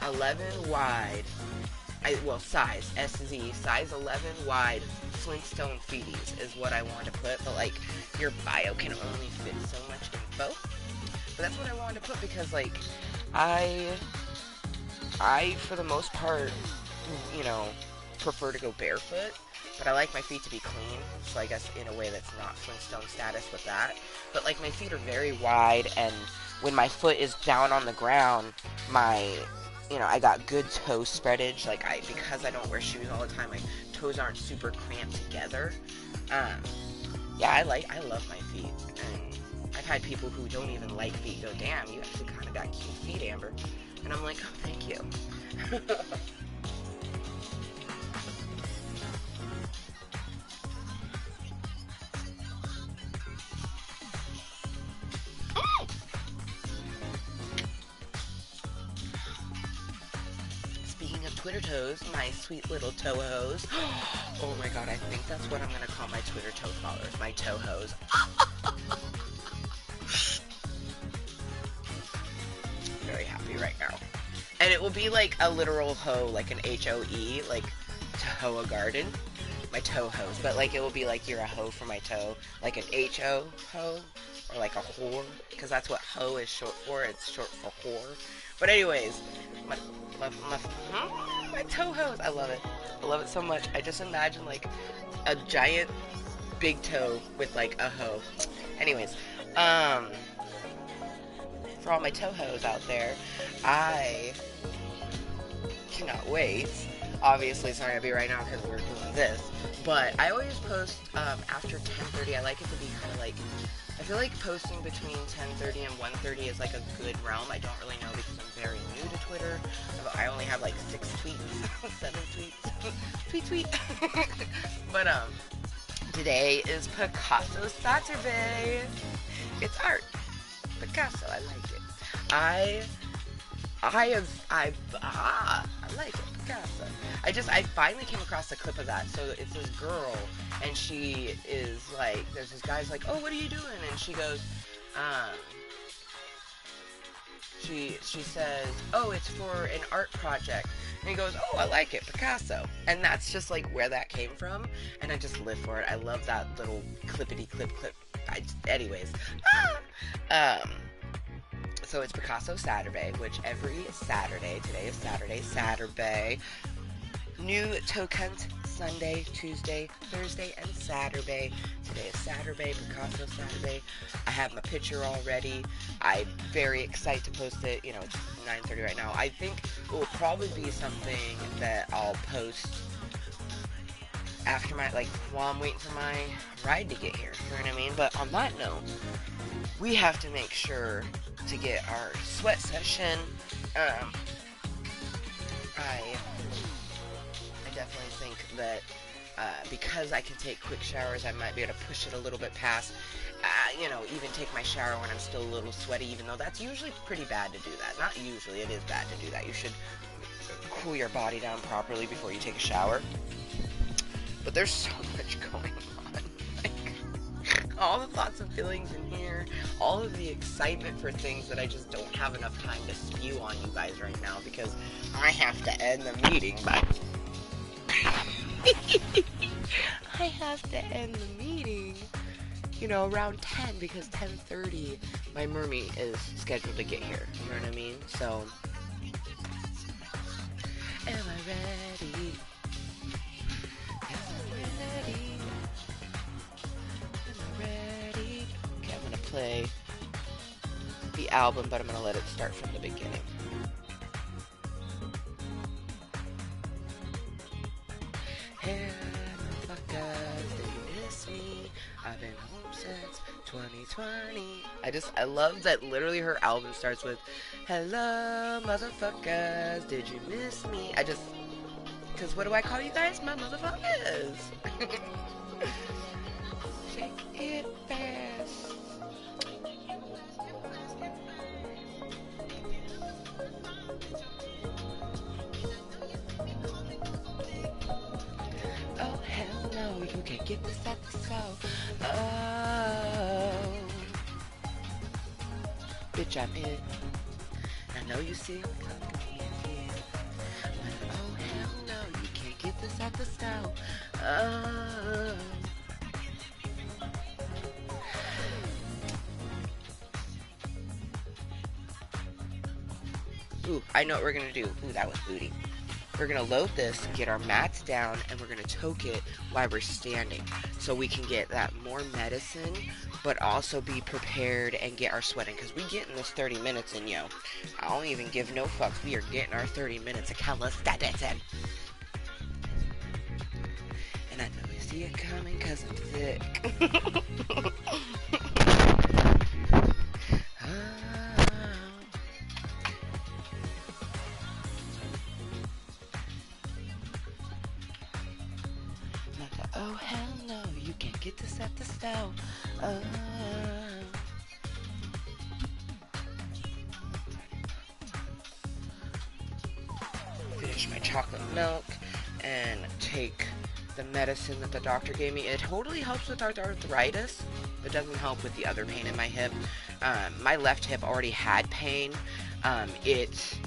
11 wide. Size SZ, size 11 wide Flintstone feeties is what I want to put. But, like, your bio can only fit so much info. But that's what I wanted to put because, like, I for the most part, prefer to go barefoot. But I like my feet to be clean, so I guess in a way that's not Flintstone status with that. But, like, my feet are very wide, and when my foot is down on the ground, I got good toe spreadage. Like, because I don't wear shoes all the time, my toes aren't super cramped together. Yeah, I love my feet. And I've had people who don't even like feet go, damn, you actually kind of got cute feet, Amber. And I'm like, oh, thank you. Twitter toes, my sweet little toe hose. Oh my god, I think that's what I'm gonna call my Twitter toe followers, my toe hose. Very happy right now. And it will be like a literal hoe, like an H-O-E, like to hoe a garden. My toe hose, but like it will be like you're a hoe for my toe, like an H-O hoe, or like a whore, because that's what hoe is short for. It's short for whore. But anyways, my toe hose, I love it. I love it so much. I just imagine like a giant big toe with like a hoe. Anyways, for all my toe hoes out there, I cannot wait. Obviously, it's not gonna be right now because we're doing this. But I always post after 10:30. I like it to be kind of like, I feel like posting between 10:30 and 1:30 is like a good realm. I don't really know because I'm very new to Twitter. I only have like 6 tweets, 7 tweets, tweet. But today is Picasso Saturbae. It's art. Picasso, I like it. I like it, Picasso. I finally came across a clip of that. So it's this girl, and she is like, there's this guy's like, oh, what are you doing? And she goes, she says, oh, it's for an art project. And he goes, oh, I like it, Picasso. And that's just like where that came from, and I just live for it. I love that little clippity clip. Anyways, so it's Picasso Saturday, which every Saturday, today is Saturday, Saturday, new Cuntent, Sunday, Tuesday, Thursday, and Saturday. Today is Saturday, Picasso Saturday. I have my picture already. I'm very excited to post it. You know, it's 9:30 right now. I think it will probably be something that I'll post after my, like, while I'm waiting for my ride to get here. You know what I mean? But on that note, we have to make sure to get our sweat session. I definitely think that because I can take quick showers, I might be able to push it a little bit past, you know, even take my shower when I'm still a little sweaty, even though that's usually pretty bad to do that. Not usually, it is bad to do that. You should cool your body down properly before you take a shower. But there's so much going on. Like, all the thoughts and feelings in here, all of the excitement for things that I just don't have enough time to spew on you guys right now because I have to end the meeting by... I have to end the meeting, you know, around 10 because 10:30 my mermaid is scheduled to get here. You know what I mean? So, am I ready? Okay, I'm gonna play the album, but I'm gonna let it start from the beginning. Hey, motherfuckers, did you miss me? I've been home since 2020. I love that literally her album starts with, hello, motherfuckers, did you miss me? Because what do I call you guys? My motherfuckers. Shake it fast. Oh, hell no, you can't get this at the show. Oh. Bitch, I'm it. I know you see me coming in. But oh, hell no, you can't get this at the stove. Oh. Ooh, I know what we're gonna do. Ooh, that was booty. We're gonna load this, get our mats down, and we're gonna toke it while we're standing. So we can get that more medicine, but also be prepared and get our sweating. Because we getting this 30 minutes in, yo. I don't even give no fucks. We are getting our 30 minutes of calisthenics in. And I know you see it coming because I'm thick. Oh, hell no, you can't get this at the stove. Oh. Finish my chocolate milk and take the medicine that the doctor gave me. It totally helps with arthritis, but doesn't help with the other pain in my hip. My left hip already had pain. It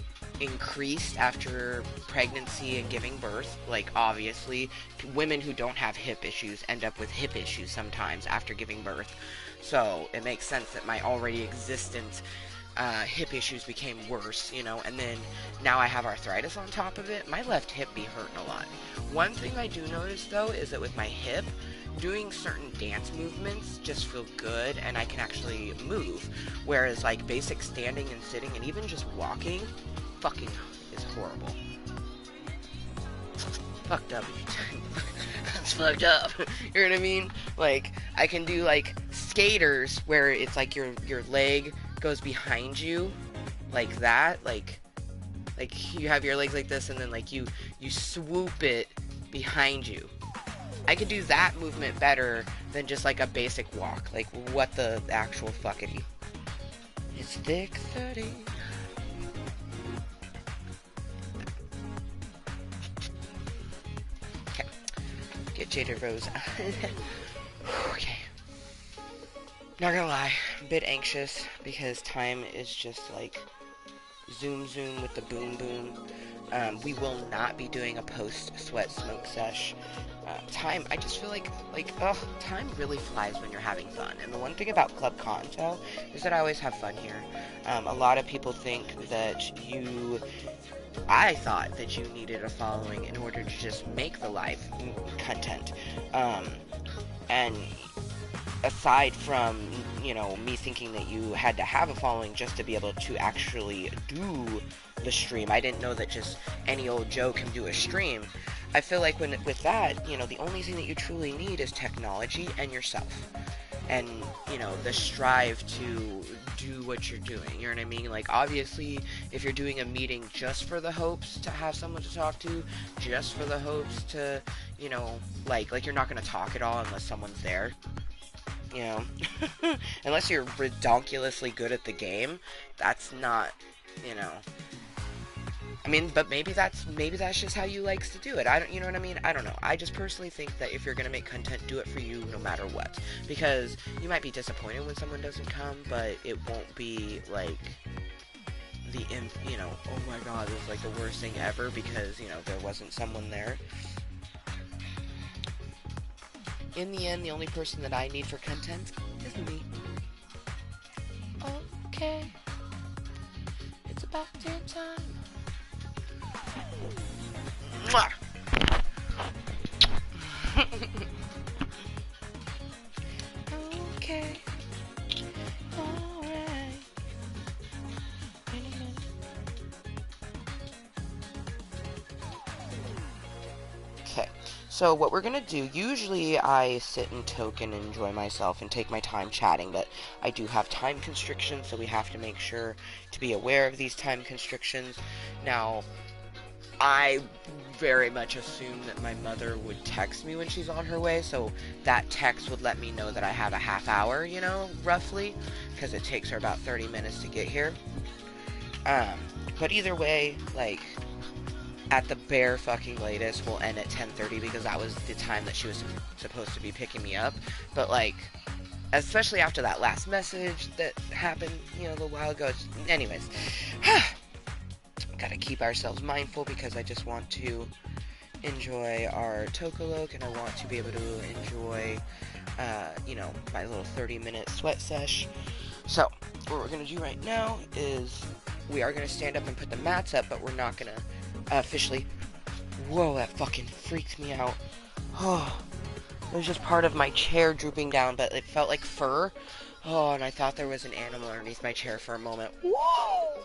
increased after pregnancy and giving birth. Like, obviously, women who don't have hip issues end up with hip issues sometimes after giving birth. So it makes sense that my already existent hip issues became worse, you know, and then now I have arthritis on top of it. My left hip be hurting a lot. One thing I do notice, though, is that with my hip, doing certain dance movements just feel good, and I can actually move, whereas, like, basic standing and sitting and even just walking fucking is horrible. Fucked up. It's fucked up. You know what I mean? Like, I can do, like, skaters where it's like your leg goes behind you like that, like you have your legs like this, and then like you swoop it behind you. I could do that movement better than just like a basic walk. Like, what the actual fuckity. It's thick 30. Okay, get Jada Rose. Okay. Not gonna lie, I'm a bit anxious because time is just like zoom with the boom. We will not be doing a post sweat smoke sesh. Time, I just feel like time really flies when you're having fun. And the one thing about Club Kottontale is that I always have fun here. A lot of people think that I thought that you needed a following in order to just make the live content. And aside from, you know, me thinking that you had to have a following just to be able to actually do the stream, I didn't know that just any old Joe can do a stream. I feel like with that, you know, the only thing that you truly need is technology and yourself. And, you know, the strive to do what you're doing, you know what I mean? Like, obviously, if you're doing a meeting just for the hopes to have someone to talk to, just for the hopes to, you know, like you're not going to talk at all unless someone's there. You know, unless you're redonkulously good at the game, that's not, you know. I mean, but maybe that's just how you likes to do it. I don't, you know what I mean? I don't know. I just personally think that if you're gonna make content, do it for you no matter what, because you might be disappointed when someone doesn't come, but it won't be like you know, oh my god, this is like the worst thing ever because, you know, there wasn't someone there. In the end, the only person that I need for content is me. Okay. It's about damn time. Mwah! Okay. Alright. Okay. So what we're going to do, usually I sit and token and enjoy myself and take my time chatting, but I do have time constrictions, so we have to make sure to be aware of these time constrictions. Now, I very much assume that my mother would text me when she's on her way, so that text would let me know that I have a half hour, you know, roughly, because it takes her about 30 minutes to get here. But either way, like, at the bare fucking latest, we'll end at 10:30 because that was the time that she was supposed to be picking me up. But, like, especially after that last message that happened, you know, a little while ago. Anyways, gotta keep ourselves mindful because I just want to enjoy our Tokoloke and I want to be able to enjoy, you know, my little 30-minute sweat sesh. So, what we're gonna do right now is we are gonna stand up and put the mats up, but we're not gonna officially. Whoa, that fucking freaked me out. Oh, it was just part of my chair drooping down, but it felt like fur. Oh, and I thought there was an animal underneath my chair for a moment. Whoa!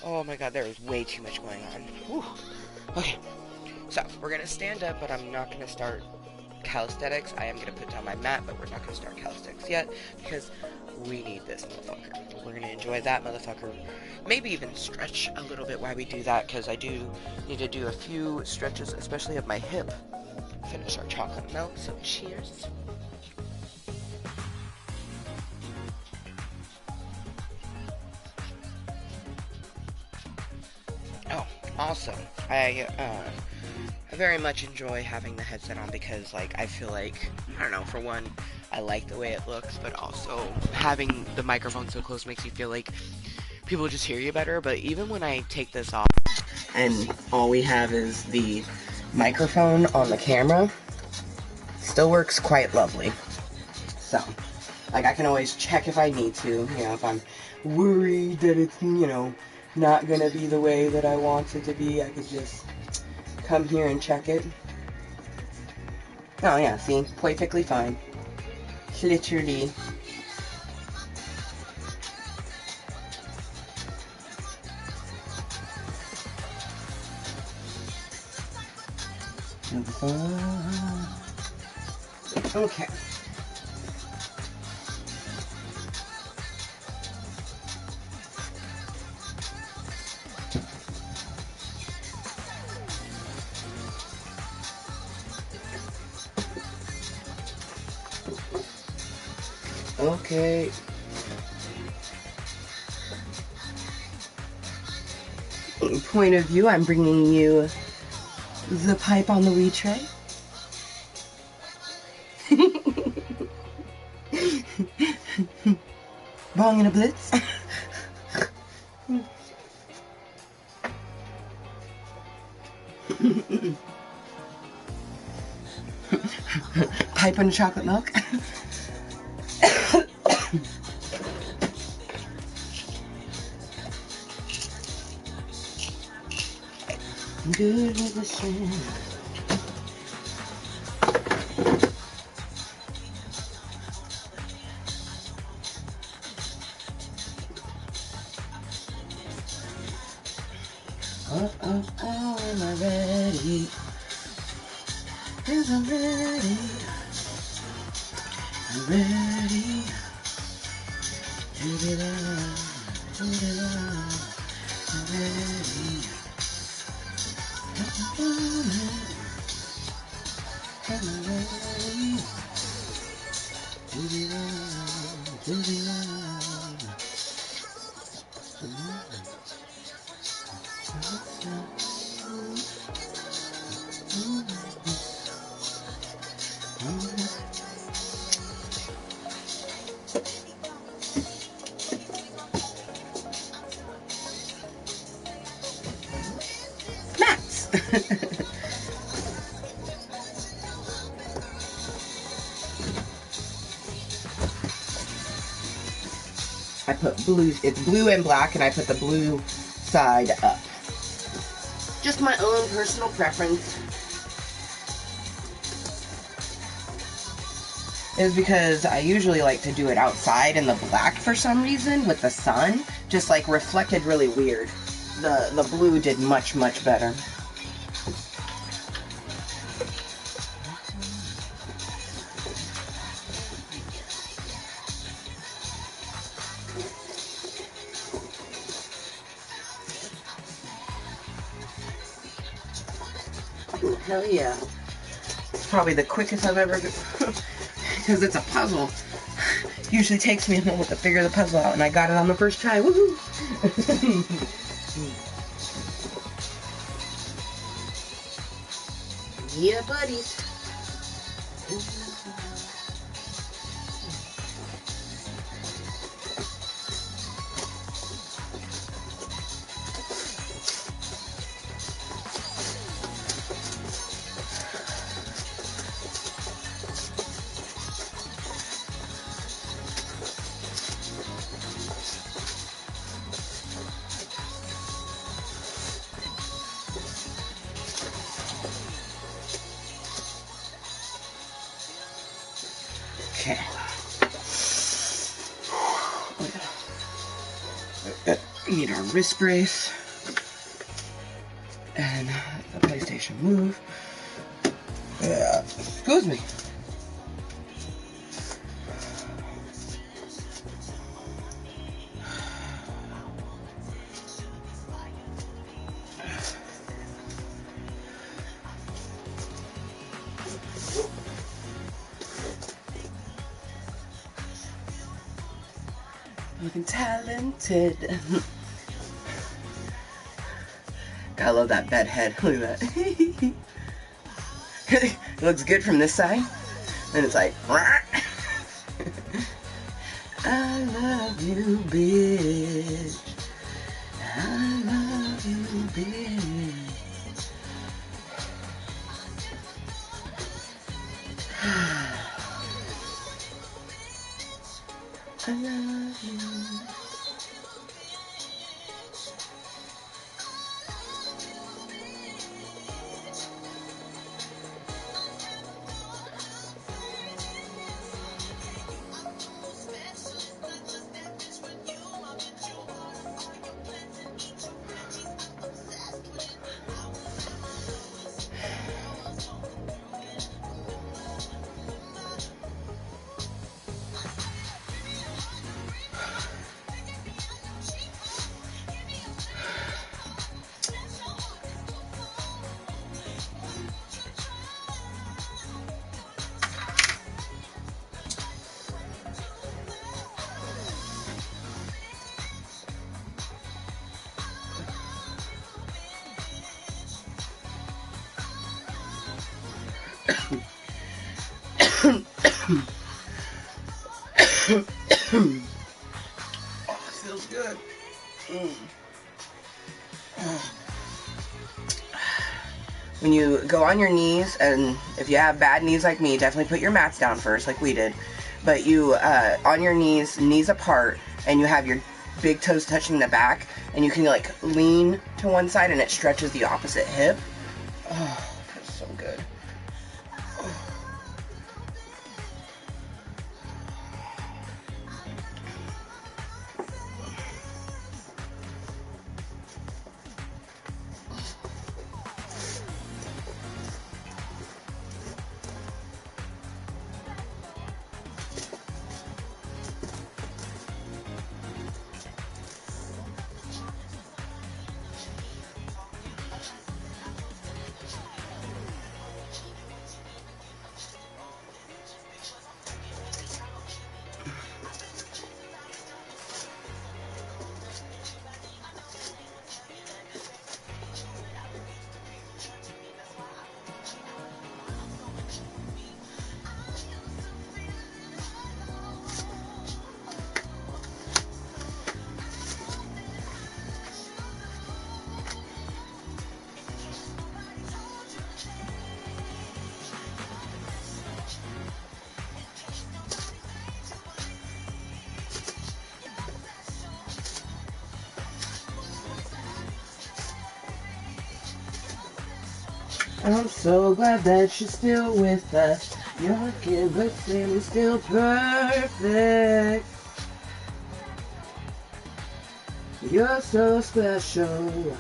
Oh my god, there is way too much going on. Whew. Okay, so we're gonna stand up, but I'm not gonna start calisthenics. I am gonna put down my mat, but we're not gonna start calisthenics yet because we need this motherfucker. We're gonna enjoy that motherfucker. Maybe even stretch a little bit while we do that, because I do need to do a few stretches, especially of my hip. Finish our chocolate milk, so cheers. Oh, awesome. I very much enjoy having the headset on because, like, I feel like, I don't know, for one, I like the way it looks, but also having the microphone so close makes you feel like people just hear you better. But even when I take this off and all we have is the microphone on the camera, still works quite lovely. So, like, I can always check if I need to, you know, if I'm worried that it's, you know, not gonna be the way that I want it to be, I could just come here and check it. Oh yeah, see? Perfectly fine. Literally. Okay. Okay. Point of view, I'm bringing you the pipe on the wee tray. Bong in a blitz. Pipe and chocolate milk. Good with the sun. Am I ready? Am I ready? I'm ready. Give it up, give it up. I'm ready. Am I ready? Give it up, give it up. Mats! I put blues, it's blue and black, and I put the blue side up. Just my own personal preference. Is because I usually like to do it outside in the black for some reason with the sun, just like reflected really weird. The blue did much better. Hell yeah. It's probably the quickest I've ever because it's a puzzle. Usually takes me a moment to figure the puzzle out, and I got it on the first try. Woohoo! Yeah, buddies. Okay. We need our wrist brace and the PlayStation Move. Excuse me. Looking talented. I love that bed head. Look at that. It looks good from this side. And it's like, I love you, bitch. I love you, bitch. I love you. Oh, it feels good. When you go on your knees, and if you have bad knees like me, definitely put your mats down first, like we did. But you, on your knees, knees apart, and you have your big toes touching the back, and you can like lean to one side, and it stretches the opposite hip. Oh, that's so good. I'm so glad that you're still with us. Your kid, but still is still perfect. You're so special.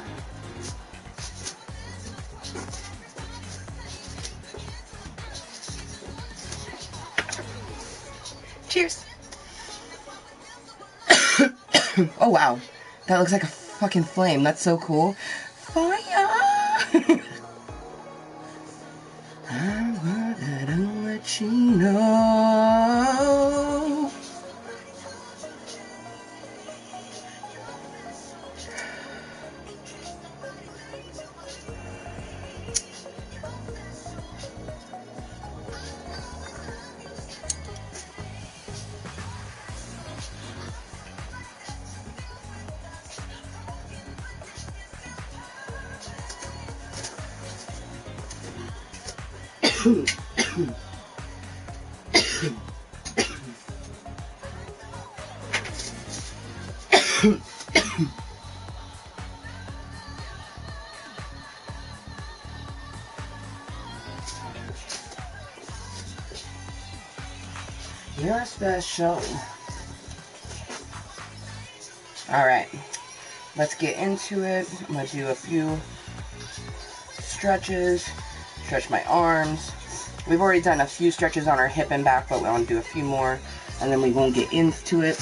Cheers. Oh wow, that looks like a fucking flame. That's so cool. Fire. I wanted to let you know. You're special. Alright, let's get into it. I'm going to do a few stretches, stretch my arms. We've already done a few stretches on our hip and back, but we want to do a few more, and then we won't get into it.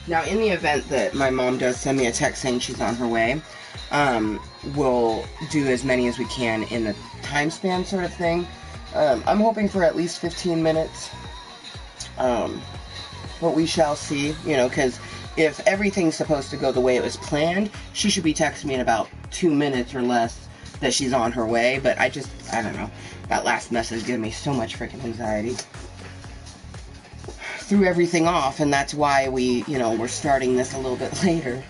Now, in the event that my mom does send me a text saying she's on her way, we'll do as many as we can in the time span sort of thing. I'm hoping for at least 15 minutes, but we shall see, you know, because if everything's supposed to go the way it was planned, she should be texting me in about 2 minutes or less that she's on her way, but I don't know, that last message gave me so much freaking anxiety. Threw everything off, and that's why we're starting this a little bit later.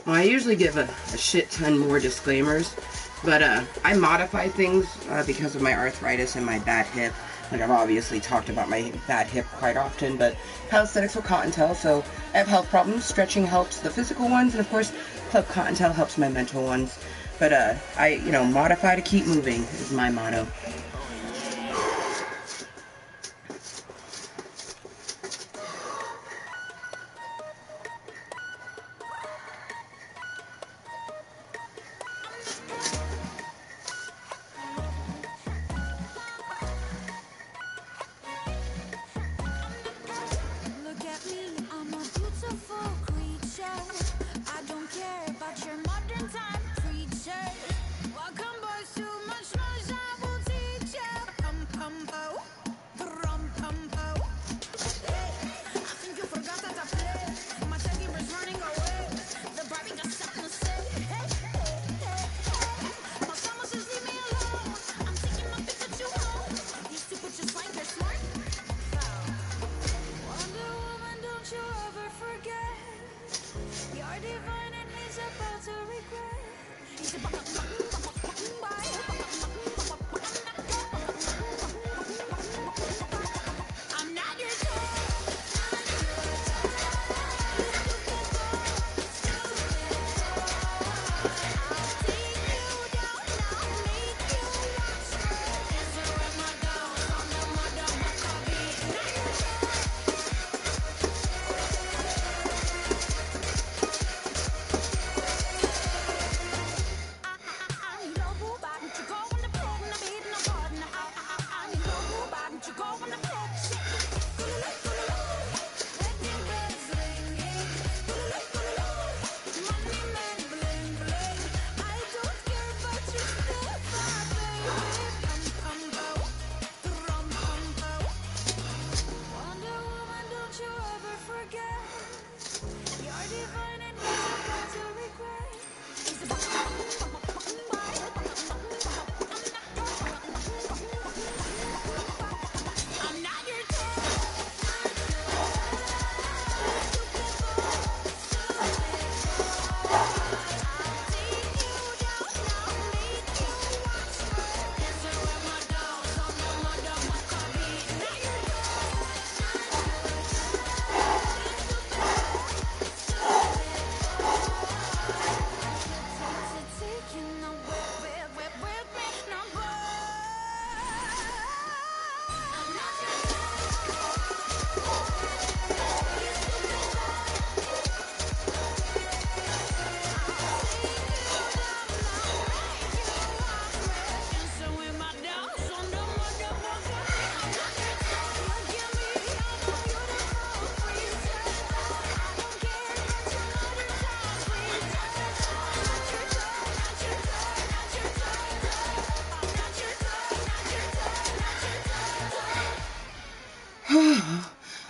Well, I usually give a shit ton more disclaimers, but I modify things because of my arthritis and my bad hip. Like, I've obviously talked about my bad hip quite often, but calisthenics with Kottontale, so I have health problems. Stretching helps the physical ones, and of course, Club Kottontale helps my mental ones. But I, modify to keep moving is my motto.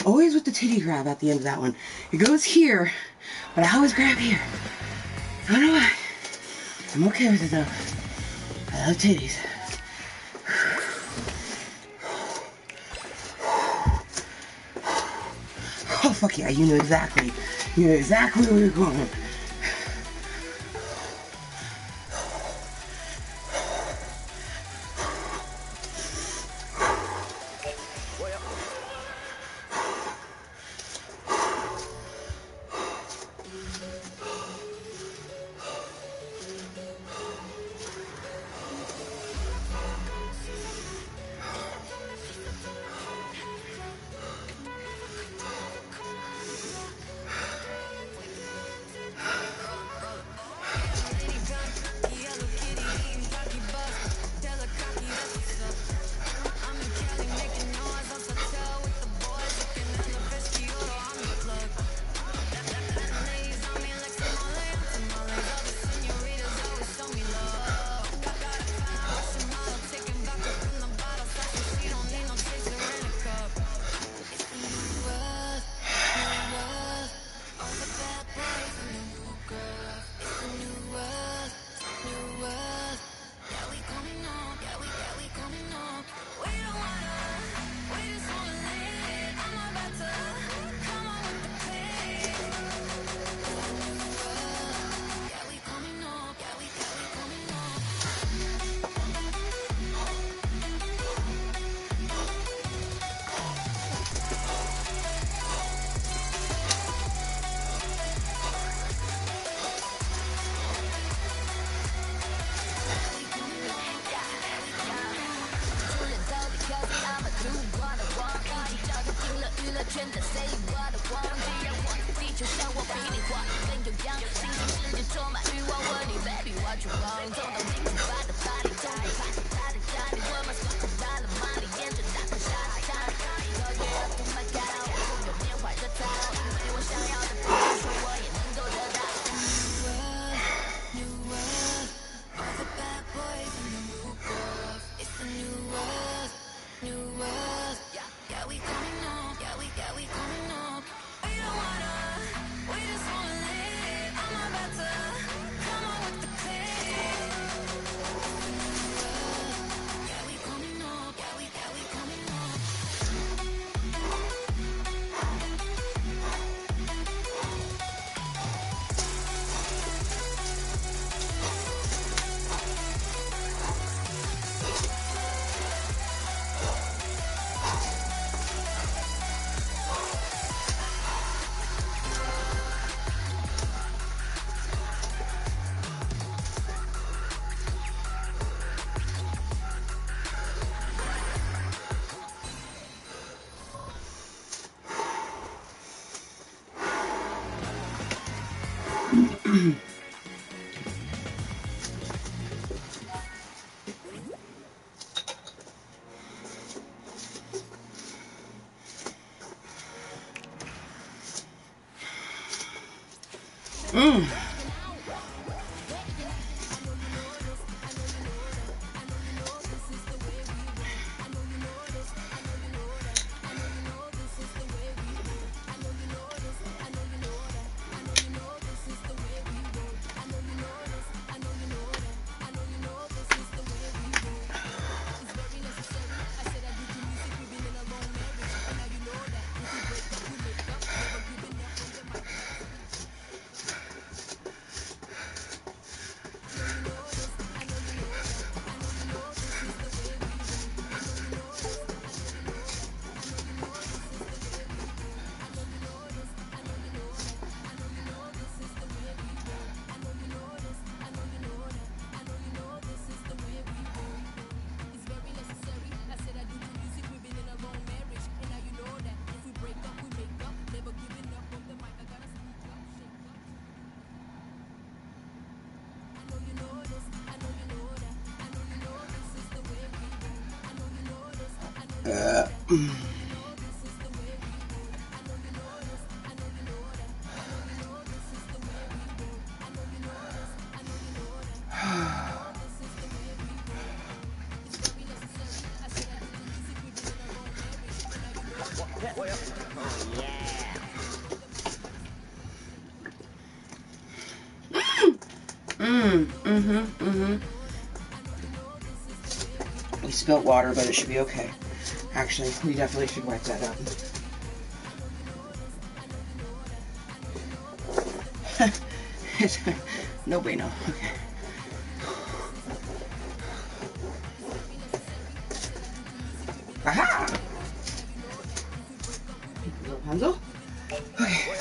Always with the titty grab at the end of that one. It goes here, but I always grab here. I don't know why. I'm okay with it though. I love titties. Oh fuck yeah, you knew exactly where we were going. We spilt water, but it should be okay. Actually, we definitely should wipe that up. No bueno. Okay. Aha! Rapunzel? Okay.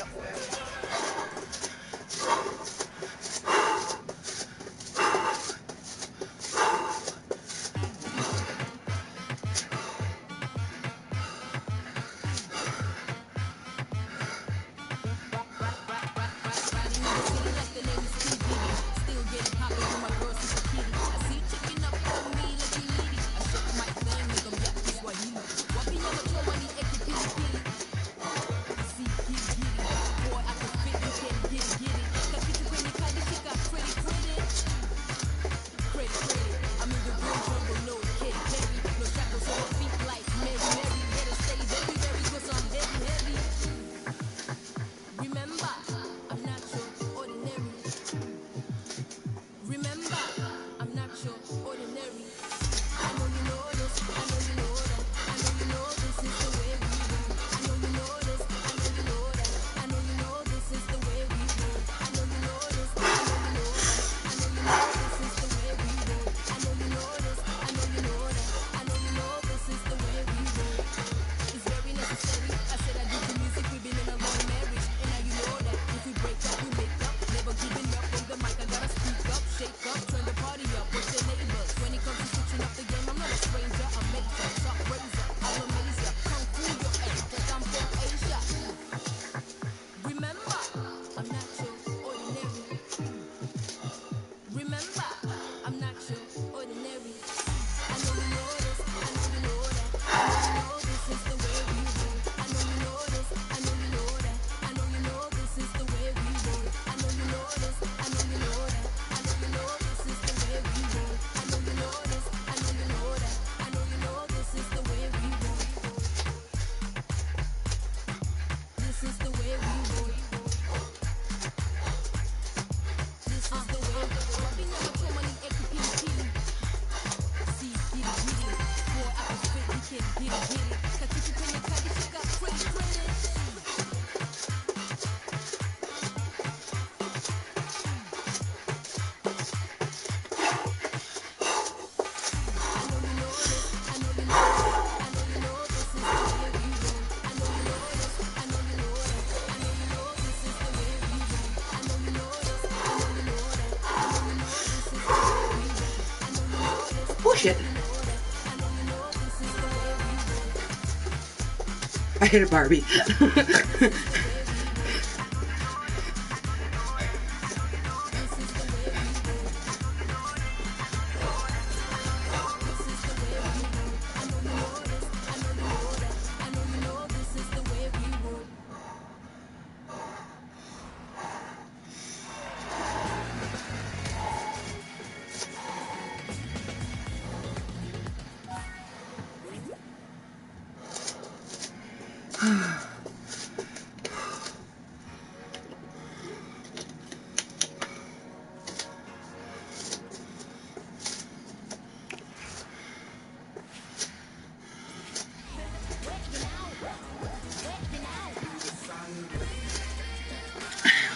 like it. I hit a Barbie.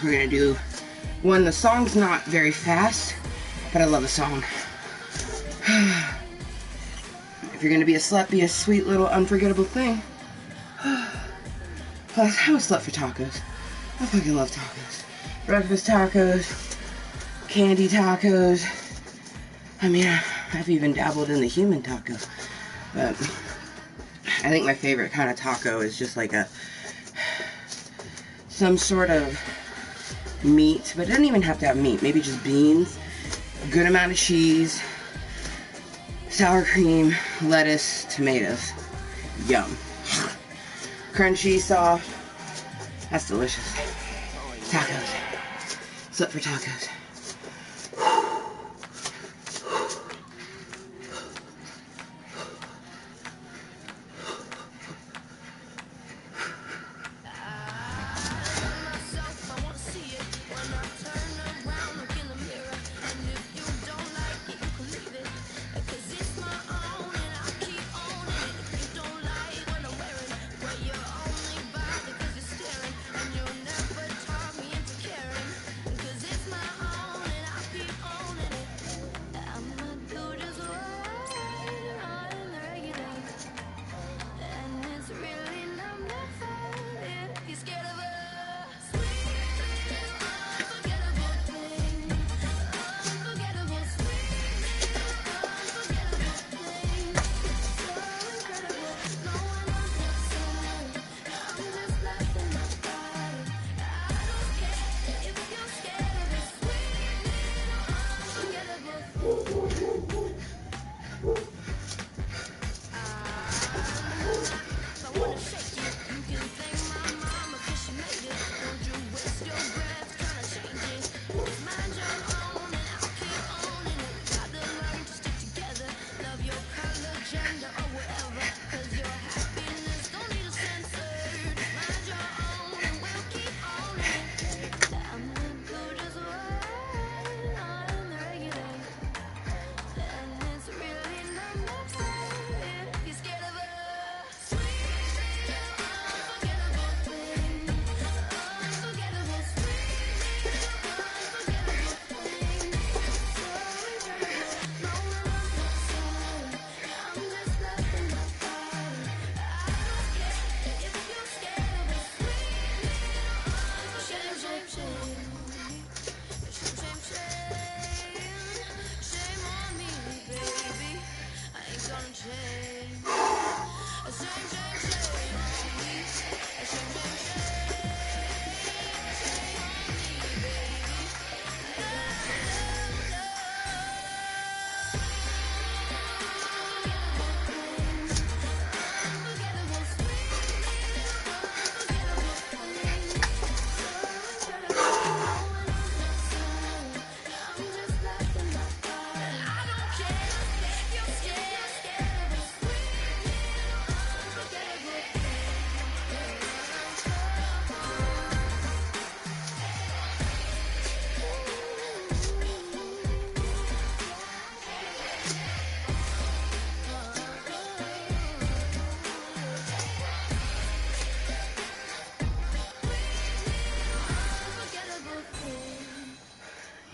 We're gonna do one. The song's not very fast, but I love the song. If you're gonna be a slut, be a sweet little unforgettable thing. Plus, I'm a slut for tacos. I fucking love tacos. Breakfast tacos, candy tacos. I mean, I've even dabbled in the human taco. But I think my favorite kind of taco is just like some sort of meat, but it doesn't even have to have meat. Maybe just beans, a good amount of cheese, sour cream, lettuce, tomatoes. Yum. Crunchy, soft. That's delicious. Tacos. Slut for tacos.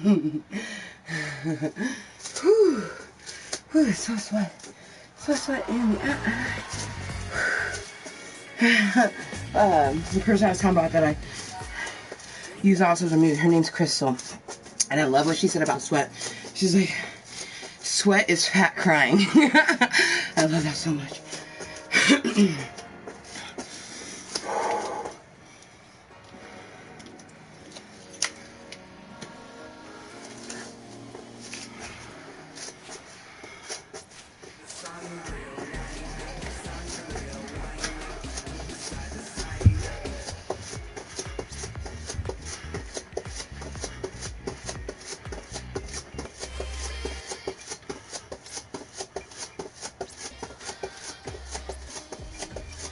Whew. Whew, it's so sweat. So sweat in the the person I was talking about that I use also as a mute, her name's Crystal. And I love what she said about sweat. She's like, Sweat is fat crying. I love that so much.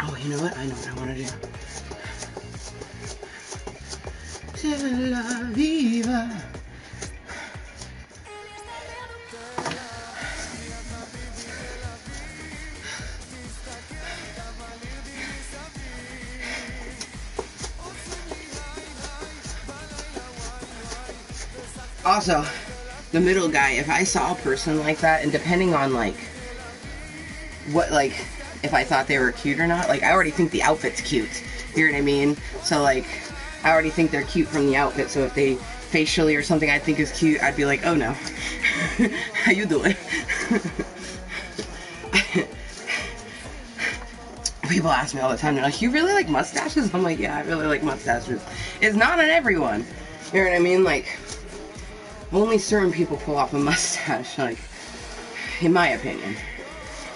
Oh, you know what? I know what I want to do. Tel Aviv. Also, the middle guy, if I saw a person like that, and depending on, like, what, like, if I thought they were cute or not, like, I already think the outfit's cute. You know what I mean? So, like, I already think they're cute from the outfit, so if they facially or something I think is cute, I'd be like, oh no. How you doing? People ask me all the time, they're like, you really like mustaches? I'm like, yeah, I really like mustaches. It's not on everyone. You know what I mean? Like, only certain people pull off a mustache, like, in my opinion.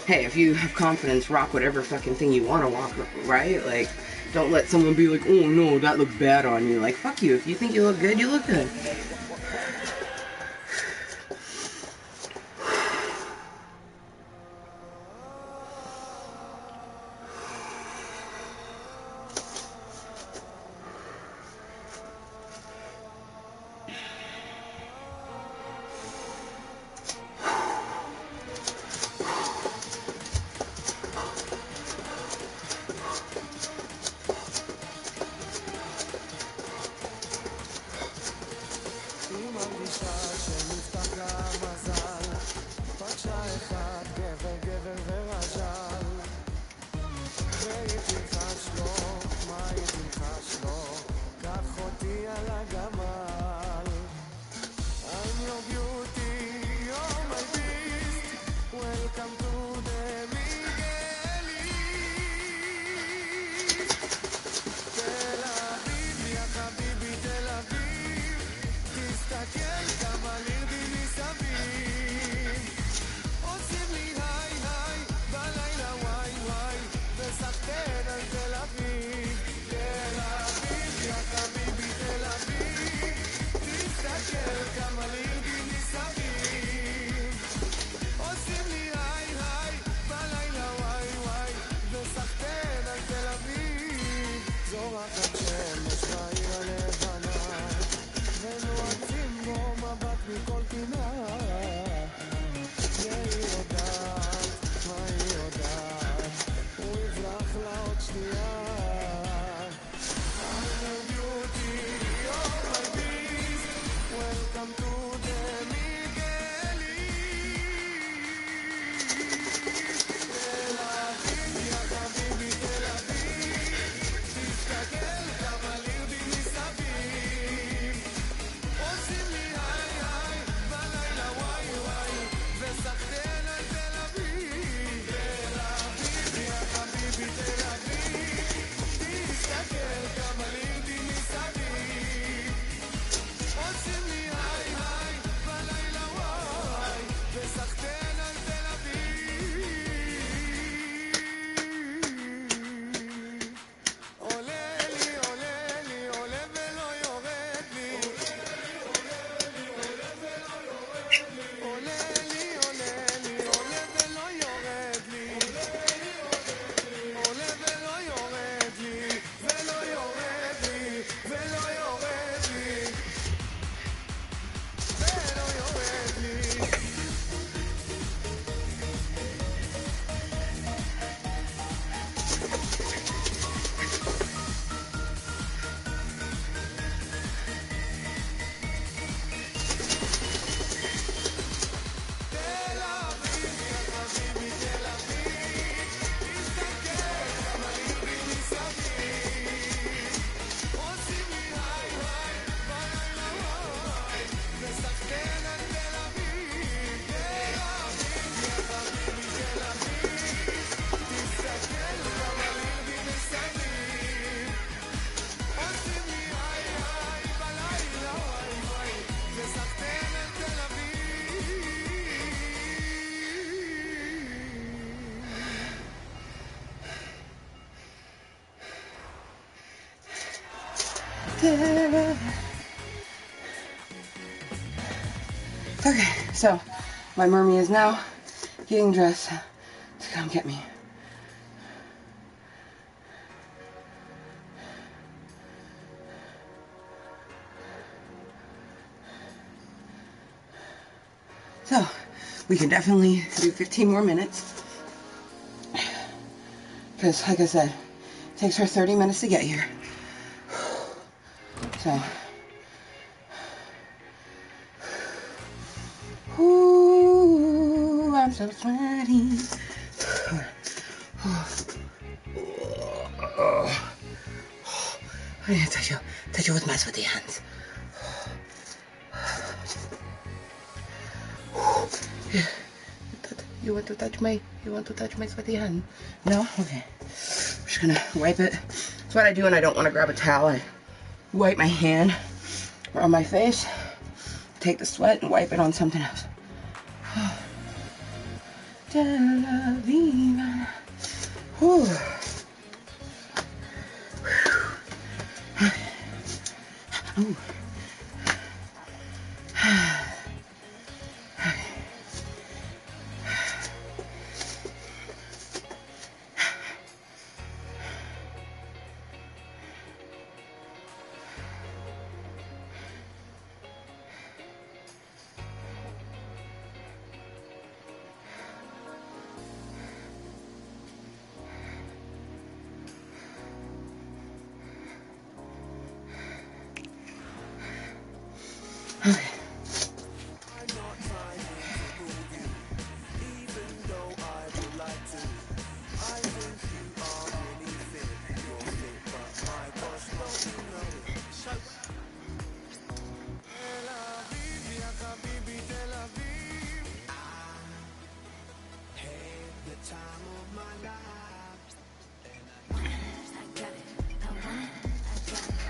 Hey, if you have confidence, rock whatever fucking thing you want to walk, right? Like, don't let someone be like, oh no, that looks bad on you. Like, fuck you. If you think you look good, you look good. Okay, so my mermaid is now getting dressed to come get me. So, we can definitely do 15 more minutes. Because, like I said, it takes her 30 minutes to get here. So, ooh, I'm so sweaty. I need to touch you with my sweaty hands. You want to touch my sweaty hand? No? Okay. I'm just gonna wipe it. That's what I do when I don't want to grab a towel. I wipe my hand on my face, take the sweat and wipe it on something else. Whew. Ooh. Okay.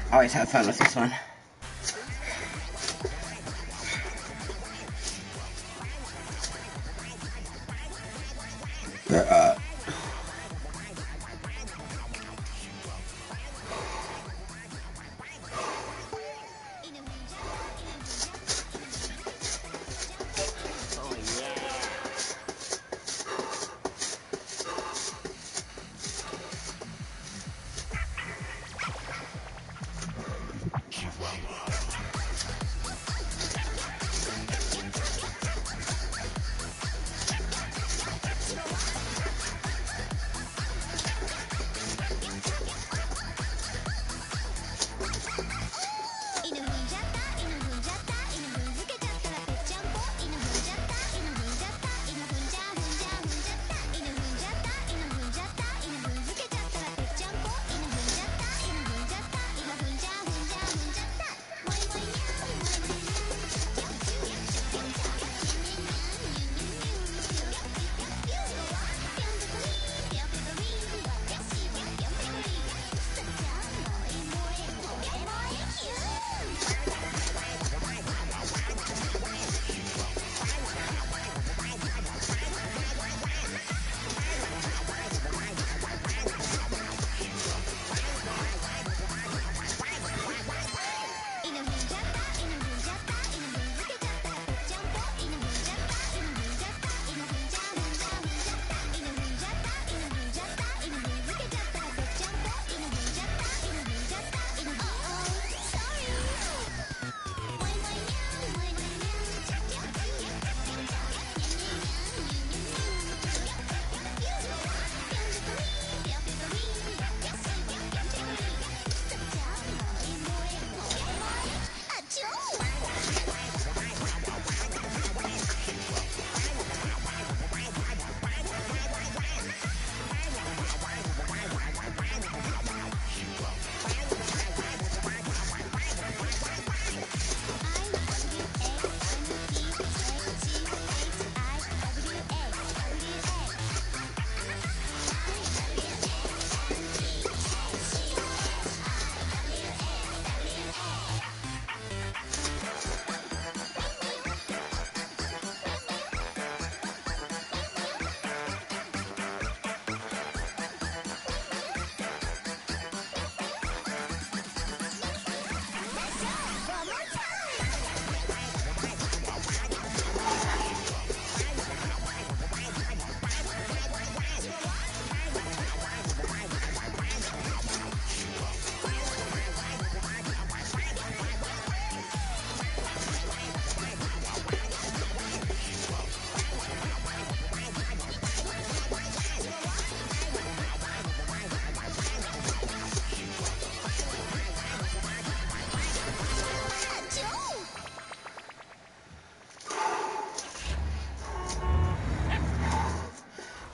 Always have fun with this one.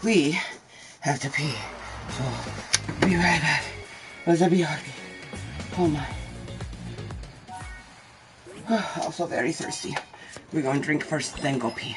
We have to pee. So, be right back. Let's be happy. Oh my. Also very thirsty. We're going to drink first, then go pee.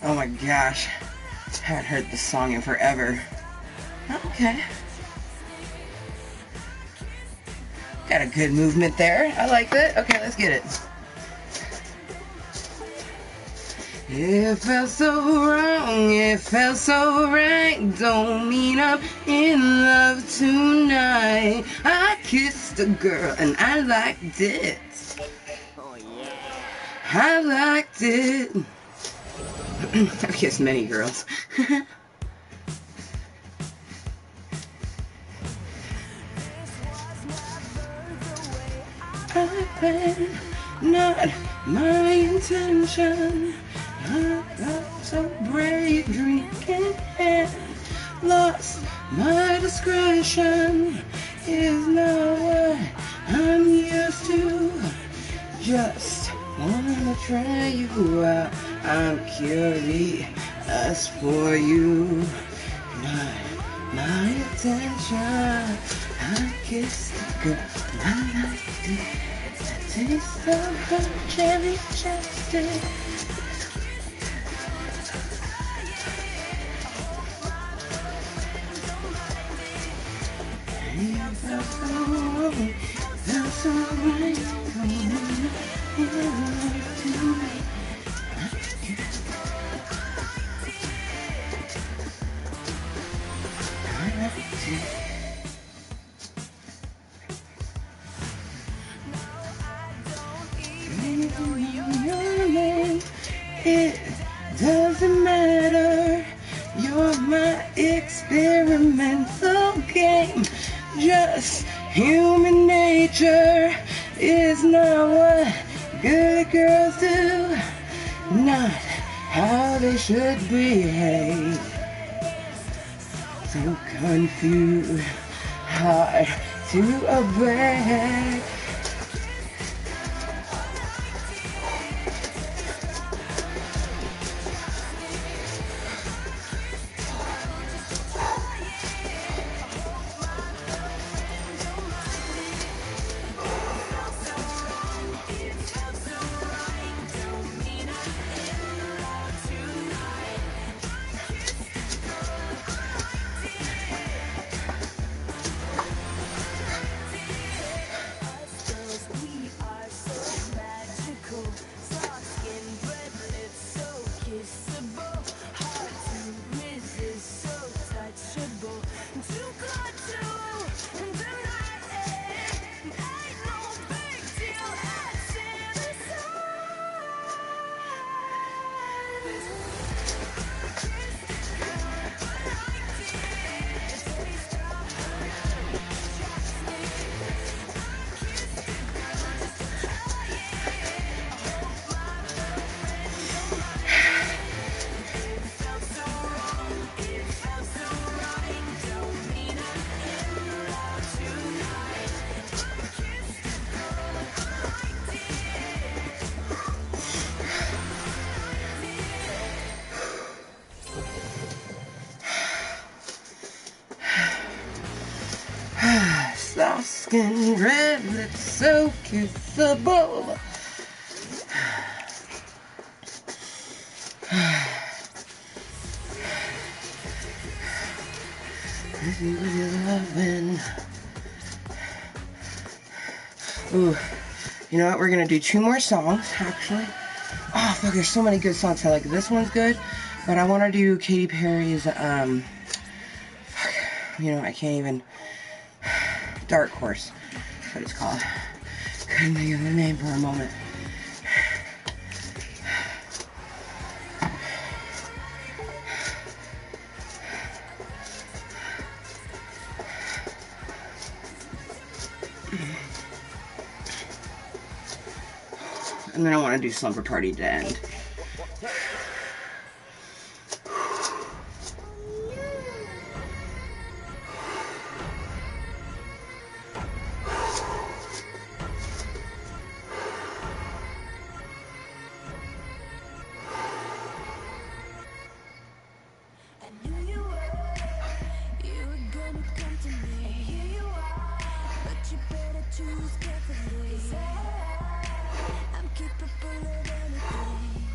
Oh my gosh. Haven't heard this song in forever. Okay. Got a good movement there. I like that. Okay, let's get it. It felt so wrong, it felt so right. Don't mean I'm in love tonight. I kissed a girl and I liked it. Oh yeah. I liked it. I've kissed many girls. Not my intention. I got so brave drinking and lost my discretion. Is not what I'm used to. Just wanna try you out. I'm curious for you. Not my attention. I kissed the girl. I liked it. The taste of her cherry chapstick. It felt so wrong. Felt so right. It doesn't matter. You're my experimental game. Just human nature is not what good girls do. Not how they should behave. So confused, hard to obey. Soft skin, red lips, so kissable. Ooh, you know what? We're gonna do 2 more songs, actually. Oh, fuck, there's so many good songs. I like this one's good, but I want to do Katy Perry's, fuck, you know, I can't even, Dark Horse, that's what it's called. Couldn't think of the name for a moment. And then I want to do Slumber Party to end. I'm capable of anything.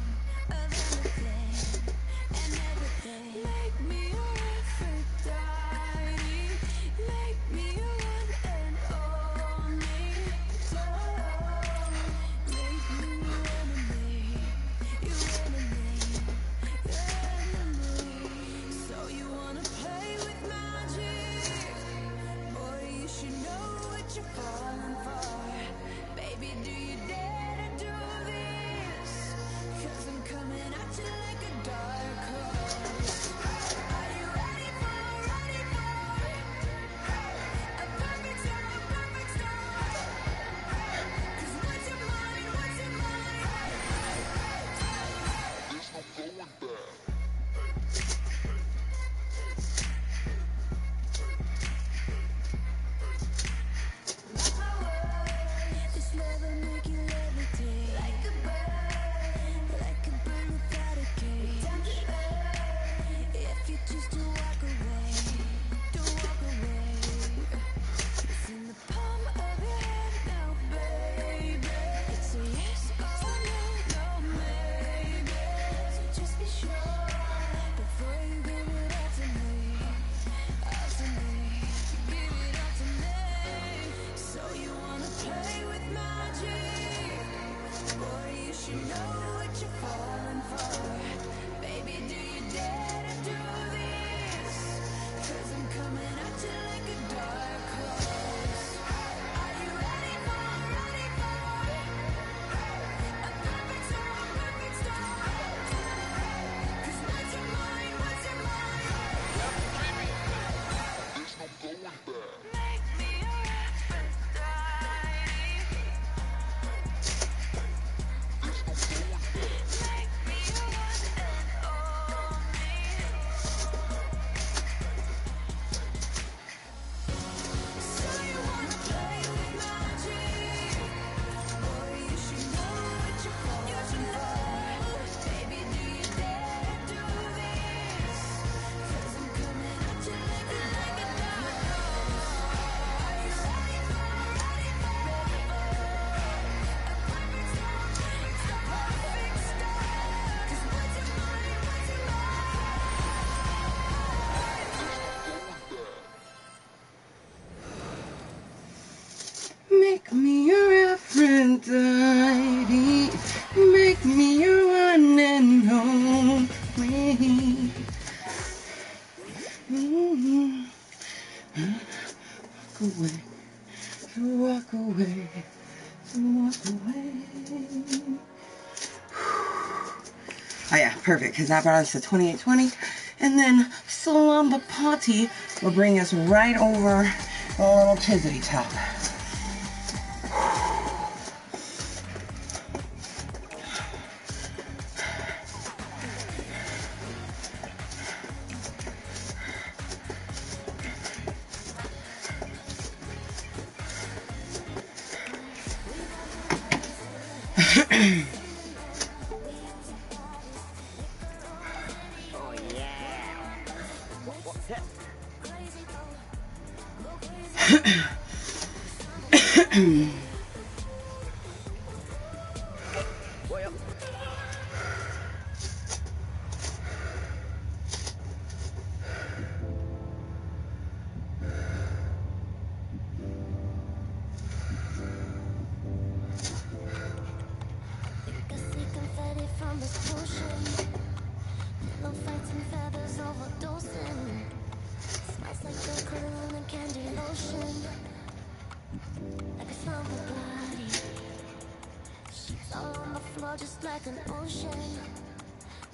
away, so walk away, so walk away. Oh yeah, perfect, because that brought us to 28:20. And then Salamba Potty will bring us right over the little tizzity top. Oh yeah. What's that? Well. Think I see confetti from this potion. Pillow fights and feathers overdosing. Smells like the cologne and candy lotion. Like a slumber body. Sheets all on the floor just like an ocean.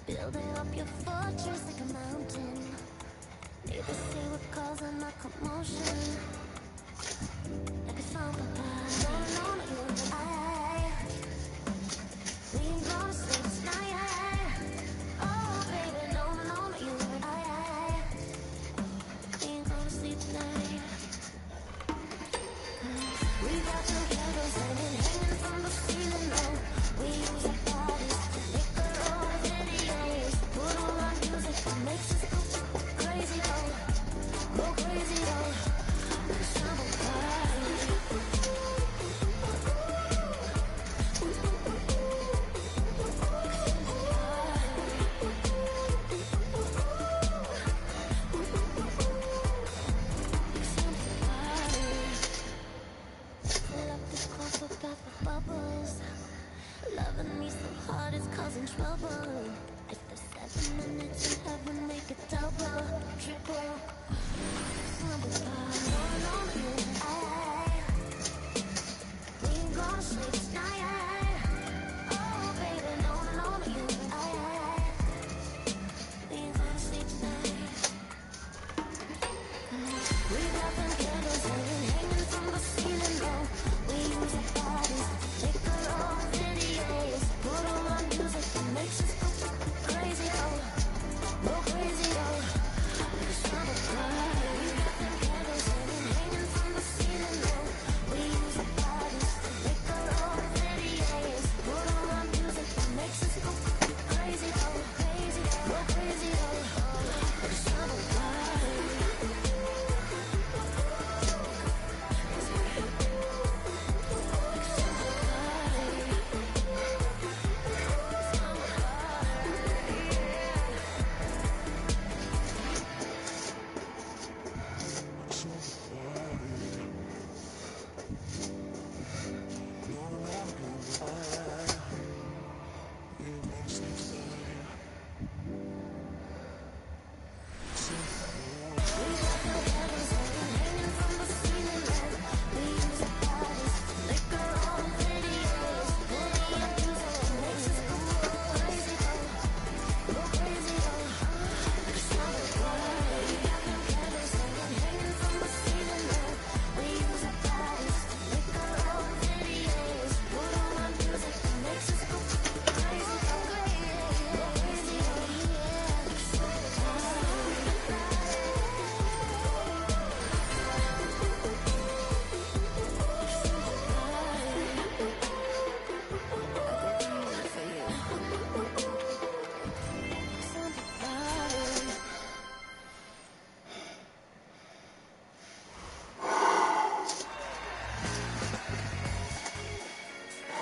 Building up your fortress like a mountain. Need to see what causing the commotion. Like a slumber body. Rolling on you and I. We ain't gonna sleep tonight. Oh baby, rolling on you and I. We ain't gonna sleep tonight. We got the candles hanging from the ceiling. Oh, we use our bodies to make our own videos. Put on our music that makes us go crazy. Oh, go crazy. Oh, like a summer party. Fill up this copper bath with bubbles. Loving me so hard it's causing trouble. If there's 7 minutes in heaven, make it double, triple. Slumber party. Rolling on you and I. We ain't gonna sleep tonight. Oh baby, rolling on you and I. We ain't gonna sleep tonight. We got them candles hanging from the ceiling. Oh, we use our bodies to make our own videos. Put on our music that makes us go crazy. Oh, go crazy. Oh, like a summer party. We got them candles hanging from the ceiling. Oh, we use our bodies to make our own videos. Put on our music that makes us go crazy. Oh, crazy. Go crazy. Oh, like a summer party.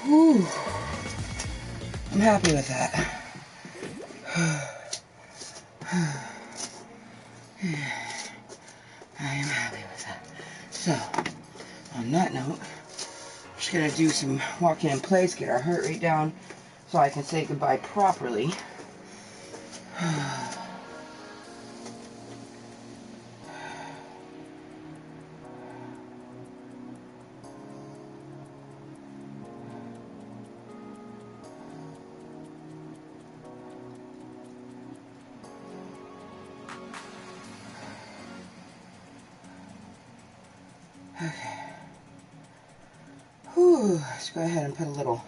Whew. I'm happy with that. I am happy with that. So, on that note, I'm just gonna do some walking in place, get our heart rate down, so I can say goodbye properly. Okay. Whew. Let's go ahead and put a little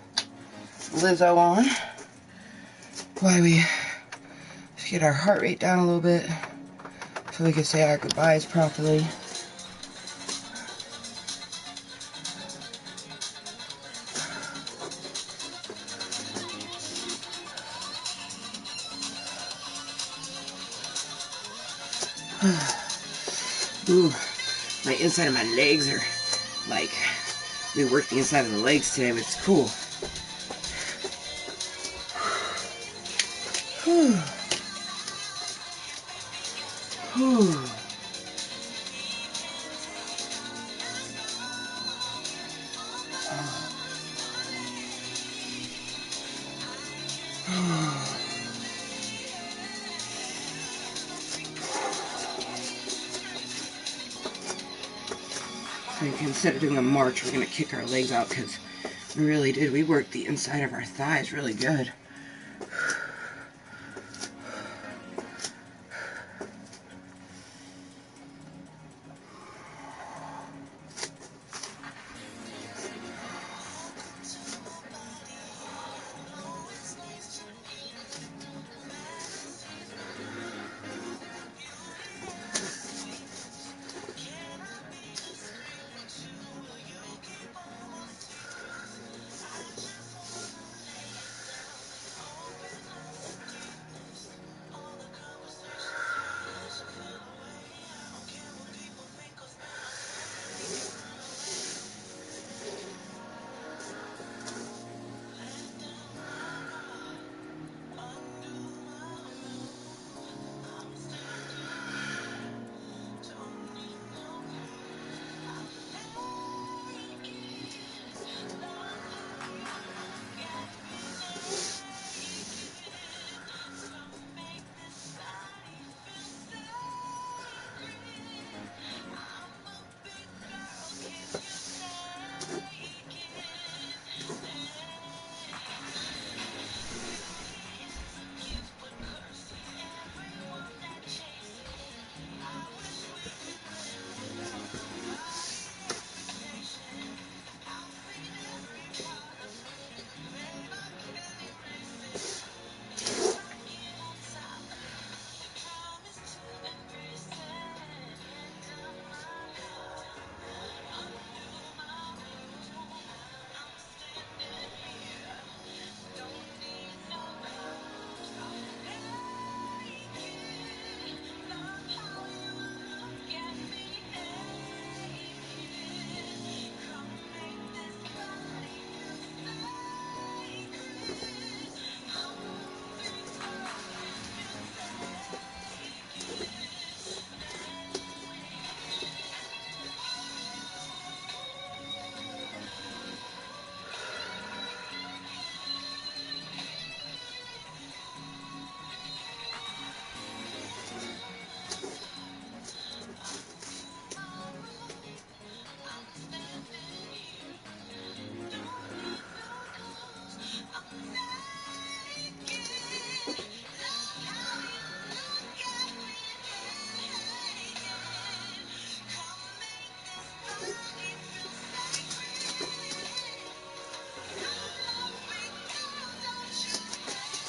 Lizzo on. While we just get our heart rate down a little bit so we can say our goodbyes properly. Ooh, my inside of my legs are like, we worked the inside of the legs today, but it's cool. Whew. Whew. So instead of doing a march, we're going to kick our legs out because we really did. We worked the inside of our thighs really good.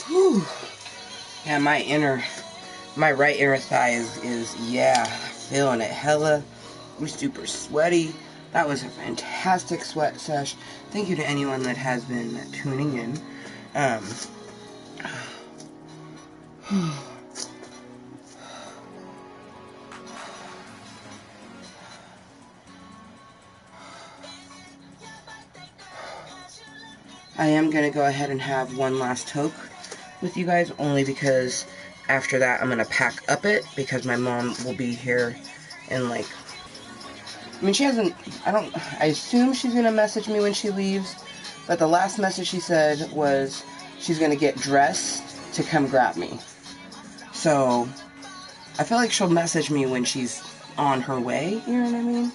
Whew. Yeah, my right inner thigh is yeah, feeling it hella. I'm super sweaty. That was a fantastic sweat sesh. Thank you to anyone that has been tuning in. I am going to go ahead and have one last toke with you guys, only because after that I'm going to pack up it, because my mom will be here in like, I mean, she hasn't, I assume she's going to message me when she leaves, but the last message she said was she's going to get dressed to come grab me. So, I feel like she'll message me when she's on her way, you know what I mean?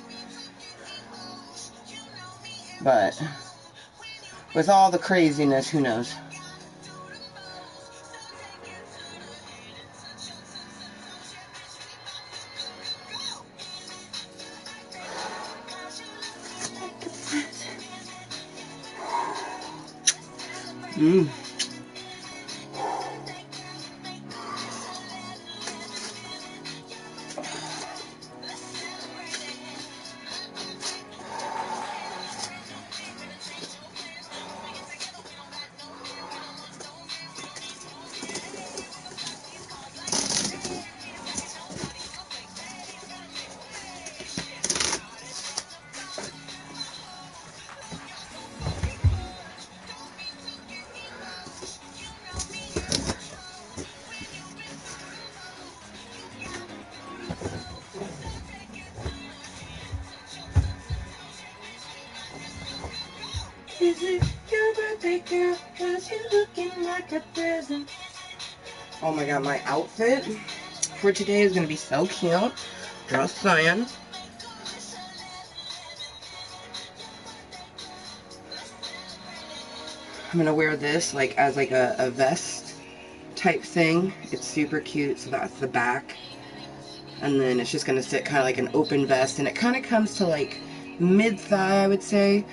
But with all the craziness, who knows? Mmm. Is it your birthday, girl? 'Cause you're looking like a present. Oh my god, my outfit for today is gonna be so cute. Just saying. I'm gonna wear this like as like a vest type thing. It's super cute, so that's the back. And then it's just gonna sit kind of like an open vest, and it kind of comes to like mid-thigh, I would say.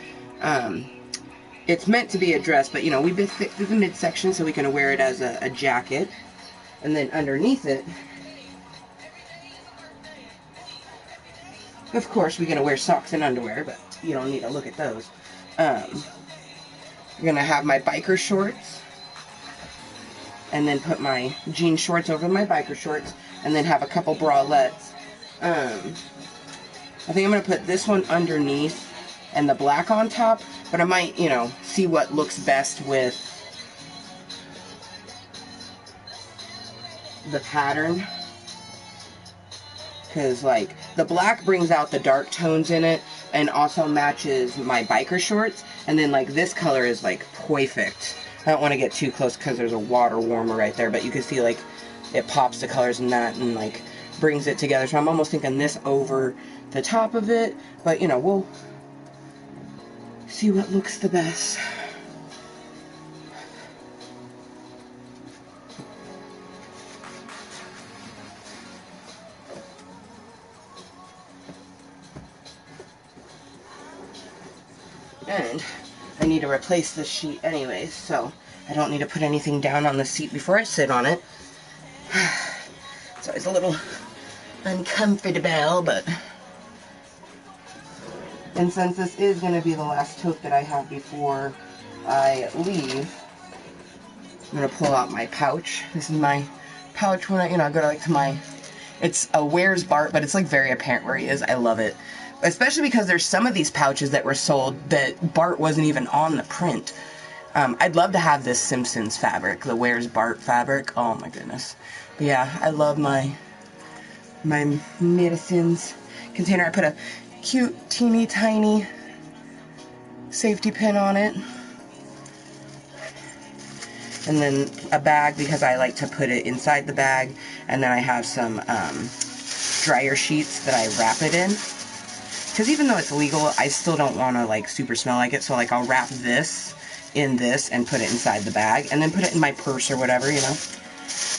It's meant to be a dress, but you know, we did fit through the midsection, so we can wear it as a jacket. And then underneath it, of course, we're gonna wear socks and underwear, but you don't need to look at those. I'm gonna have my biker shorts, and then put my jean shorts over my biker shorts, and then have a couple bralettes. I think I'm gonna put this one underneath and the black on top, but I might, you know, see what looks best with the pattern. Because, like, the black brings out the dark tones in it and also matches my biker shorts. And then, like, this color is, like, perfect. I don't want to get too close because there's a water warmer right there, but you can see, like, it pops the colors in that and, like, brings it together. So I'm almost thinking this over the top of it. But, you know, we'll see what looks the best. And I need to replace this sheet anyways, so I don't need to put anything down on the seat before I sit on it. It's always a little uncomfortable, but... And since this is going to be the last tote that I have before I leave, I'm going to pull out my pouch. This is my pouch when I, go to, like, to my... It's a Where's Bart, but it's, like, very apparent where he is. I love it. Especially because there's some of these pouches that were sold that Bart wasn't even on the print. I'd love to have this Simpsons fabric, the Where's Bart fabric. Oh my goodness. But yeah, I love my medicines container. I put a cute, teeny, tiny safety pin on it. And then a bag because I like to put it inside the bag. And then I have some dryer sheets that I wrap it in. Because even though it's legal, I still don't want to, like, super smell like it. So, like, I'll wrap this in this and put it inside the bag. And then put it in my purse or whatever, you know.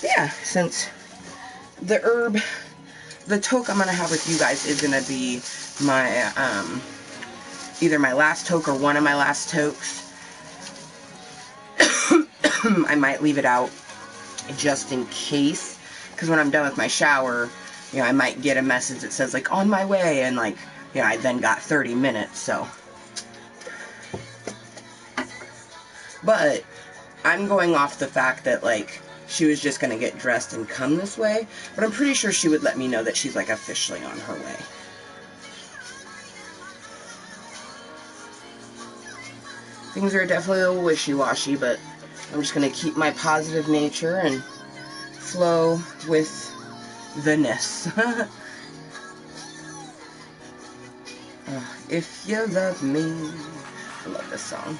But yeah, since the toque I'm going to have with you guys is going to be my, either my last toque or one of my last toques. I might leave it out just in case. Because when I'm done with my shower, you know, I might get a message that says, like, on my way, and, like, you know, I then got 30 minutes, so. But I'm going off the fact that, like, she was just going to get dressed and come this way. But I'm pretty sure she would let me know that she's, like, officially on her way. Things are definitely a little wishy-washy, but I'm just going to keep my positive nature and flow with the ness. If you love me. I love this song.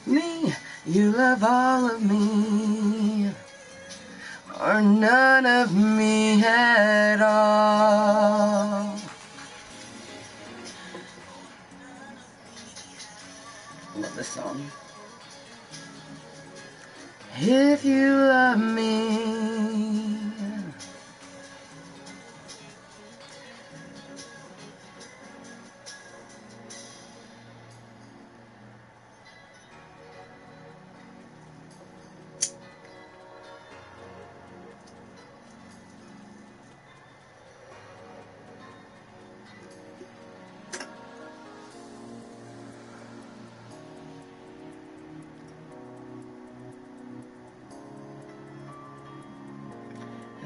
Me, you love all of me, or none of me at all. I love this song. If you love me.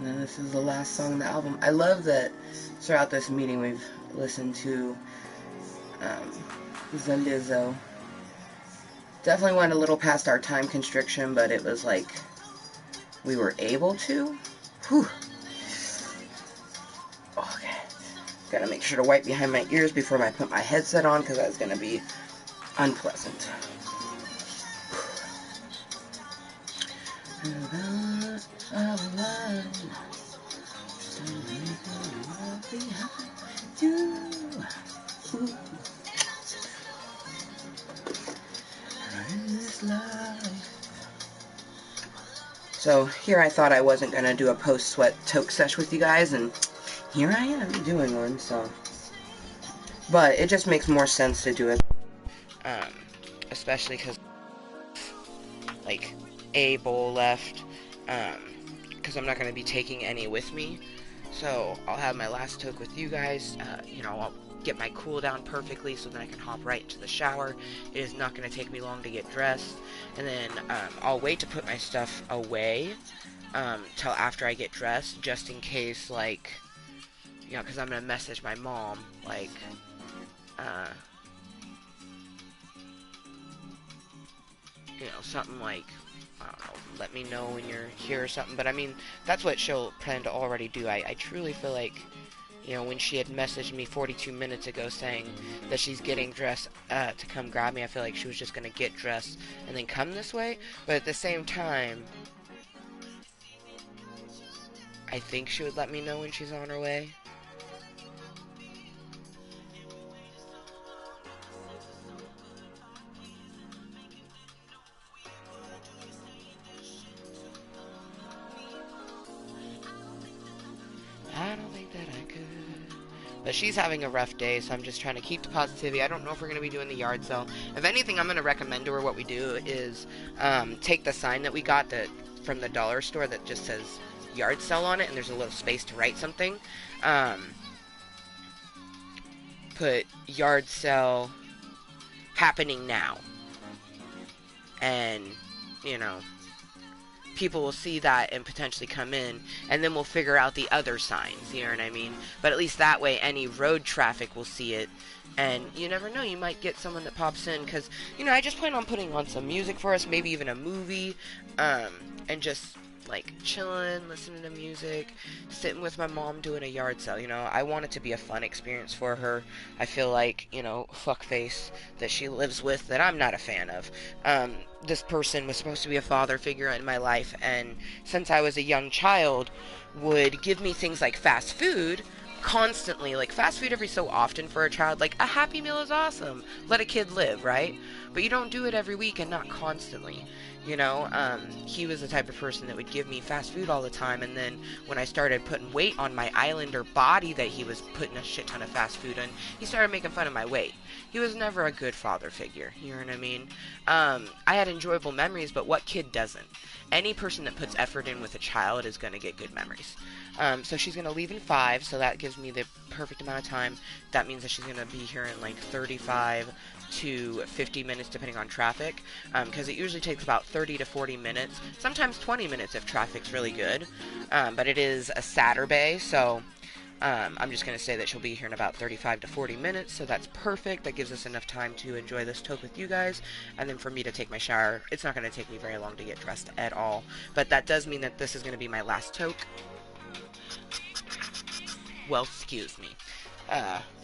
And then this is the last song on the album. I love that throughout this meeting we've listened to the Lizzo. Definitely went a little past our time constriction, but it was like we were able to. Whew. Okay. Gotta make sure to wipe behind my ears before I put my headset on, because that's gonna be unpleasant. So here I thought I wasn't going to do a post-sweat toke sesh with you guys, and here I am doing one, so. But it just makes more sense to do it. Especially because, like, a bowl left, because I'm not going to be taking any with me. So I'll have my last toke with you guys. You know, I'll get my cool down perfectly so that I can hop right into the shower. It is not going to take me long to get dressed. And then I'll wait to put my stuff away till after I get dressed, just in case, like, you know, because I'm going to message my mom, like, you know, something like, I don't know, let me know when you're here or something. But I mean, that's what she'll plan to already do. I truly feel like, you know, when she had messaged me 42 minutes ago saying that she's getting dressed to come grab me, I feel like she was just going to get dressed and then come this way. But at the same time, I think she would let me know when she's on her way. I don't think that I could. But she's having a rough day, so I'm just trying to keep the positivity. I don't know if we're going to be doing the yard sale. If anything, I'm going to recommend to her what we do is take the sign that we got from the dollar store that just says yard sale on it, and there's a little space to write something. Put yard sale happening now. And, you know, people will see that and potentially come in, and then we'll figure out the other signs, you know what I mean? But at least that way any road traffic will see it, and you never know, you might get someone that pops in, because, you know, I just plan on putting on some music for us, maybe even a movie, and just, like, chilling, listening to music, sitting with my mom doing a yard sale, you know? I want it to be a fun experience for her. I feel like, you know, fuckface that she lives with that I'm not a fan of. This person was supposed to be a father figure in my life, and since I was a young child, would give me things like fast food constantly, like fast food every so often for a child. Like, a Happy Meal is awesome. Let a kid live, right? But you don't do it every week and not constantly. You know, he was the type of person that would give me fast food all the time, and then when I started putting weight on my islander body that he was putting a shit ton of fast food in, he started making fun of my weight. He was never a good father figure, you know what I mean? I had enjoyable memories, but what kid doesn't? Any person that puts effort in with a child is going to get good memories. So she's going to leave in 5, so that gives me the perfect amount of time. That means that she's going to be here in like 35 to 50 minutes depending on traffic, because it usually takes about 30 to 40 minutes, sometimes 20 minutes if traffic's really good, but it is a Saturbae, so I'm just going to say that she'll be here in about 35 to 40 minutes, so that's perfect. That gives us enough time to enjoy this toke with you guys, and then for me to take my shower. It's not going to take me very long to get dressed at all, but that does mean that this is going to be my last toke. Well, excuse me.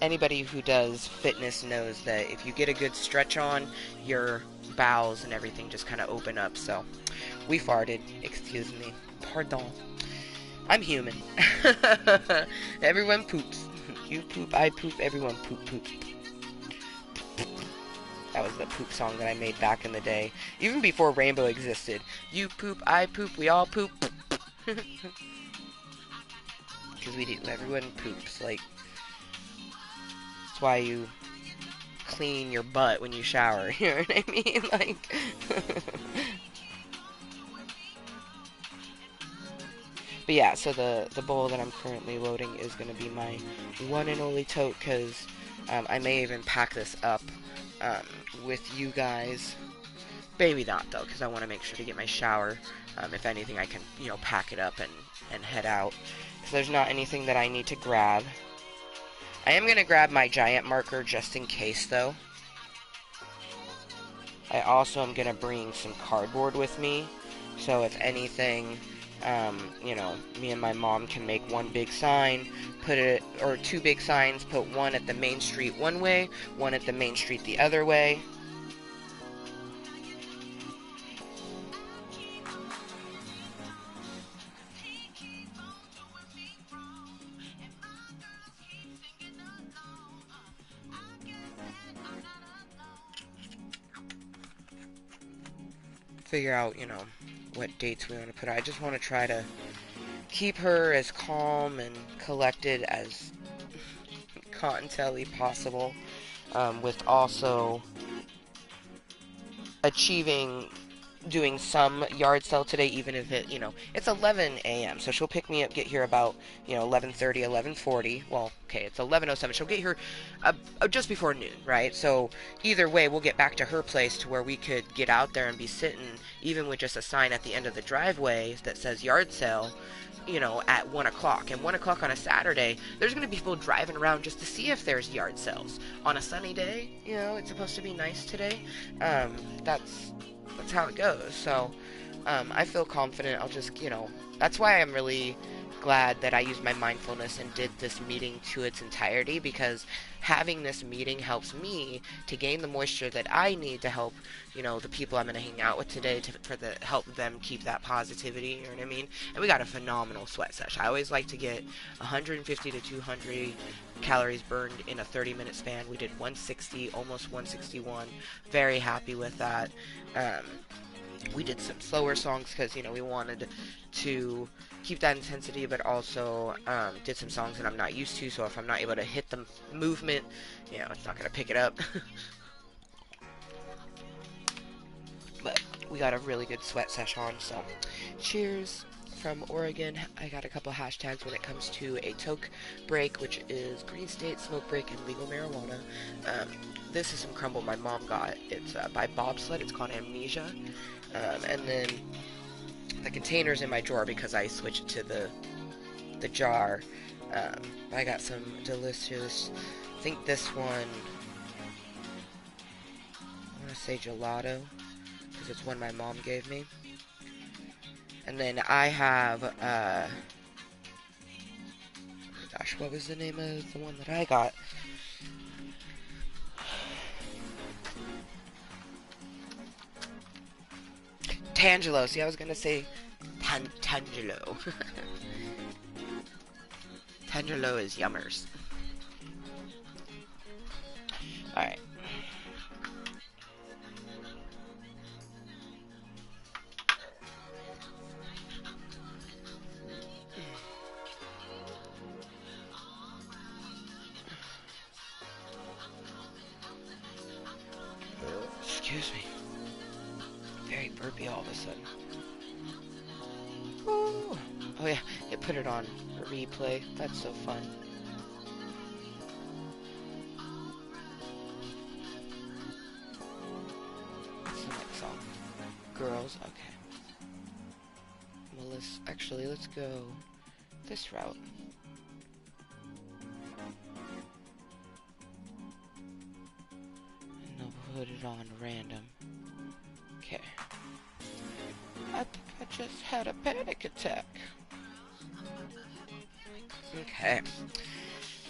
Anybody who does fitness knows that if you get a good stretch on, your bowels and everything just kind of open up. So, we farted. Excuse me. Pardon. I'm human. Everyone poops. You poop, I poop, everyone poops. That was the poop song that I made back in the day. Even before Rainbow existed. You poop, I poop, we all poop. Because we do. Everyone poops. Like, that's why you clean your butt when you shower. You know what I mean? Like, but yeah, so the bowl that I'm currently loading is going to be my one and only tote, because I may even pack this up with you guys. Maybe not, though, because I want to make sure to get my shower. If anything, I can, pack it up and head out. So there's not anything that I need to grab. I am going to grab my giant marker just in case, though. I also am going to bring some cardboard with me. So if anything, me and my mom can make one big sign, or two big signs, put one at the main street one way, one at the main street the other way. Figure out, what dates we want to put out. I just want to try to keep her as calm and collected as Kottontale possible, with also doing some yard sale today, even if it's 11 a.m. So she'll pick me up, get here about, 11:30, 11:40. Well, okay, it's 11:07. She'll get here just before noon, right? So either way, we'll get back to her place to where we could get out there and be sitting, even with just a sign at the end of the driveway that says yard sale, at 1 o'clock. And 1 o'clock on a Saturday, there's going to be people driving around just to see if there's yard sales. On a sunny day, it's supposed to be nice today. That's how it goes. So, I feel confident. I'll just, that's why I'm really glad that I used my mindfulness and did this meeting to its entirety, because having this meeting helps me to gain the moisture that I need to help, the people I'm going to hang out with today to help them keep that positivity, you know what I mean? And we got a phenomenal sweat session. I always like to get 150 to 200 calories burned in a 30-minute span. We did 160, almost 161. Very happy with that. We did some slower songs because, we wanted to keep that intensity, but also did some songs that I'm not used to, so if I'm not able to hit the movement, it's not going to pick it up. But we got a really good sweat session on, so cheers from Oregon. I got a couple hashtags when it comes to a toke break, which is Green State, smoke break, and legal marijuana. This is some crumble my mom got. It's by Bobsled. It's called Amnesia. And then the container's in my drawer because I switched to the jar. I got some delicious, I think this one, I want to say gelato, because it's one my mom gave me. And then I have, oh gosh, what was the name of the one that I got? Tangelo. See, I was gonna say Tangelo. Tangelo is yummers. Alright. Excuse me. Very burpy all of a sudden. Ooh. Oh yeah, it put it on a replay. That's so fun. What's the next song? Girls? Okay. Well, let's go this route. And I'll put it on random. Okay. I just had a panic attack. Okay.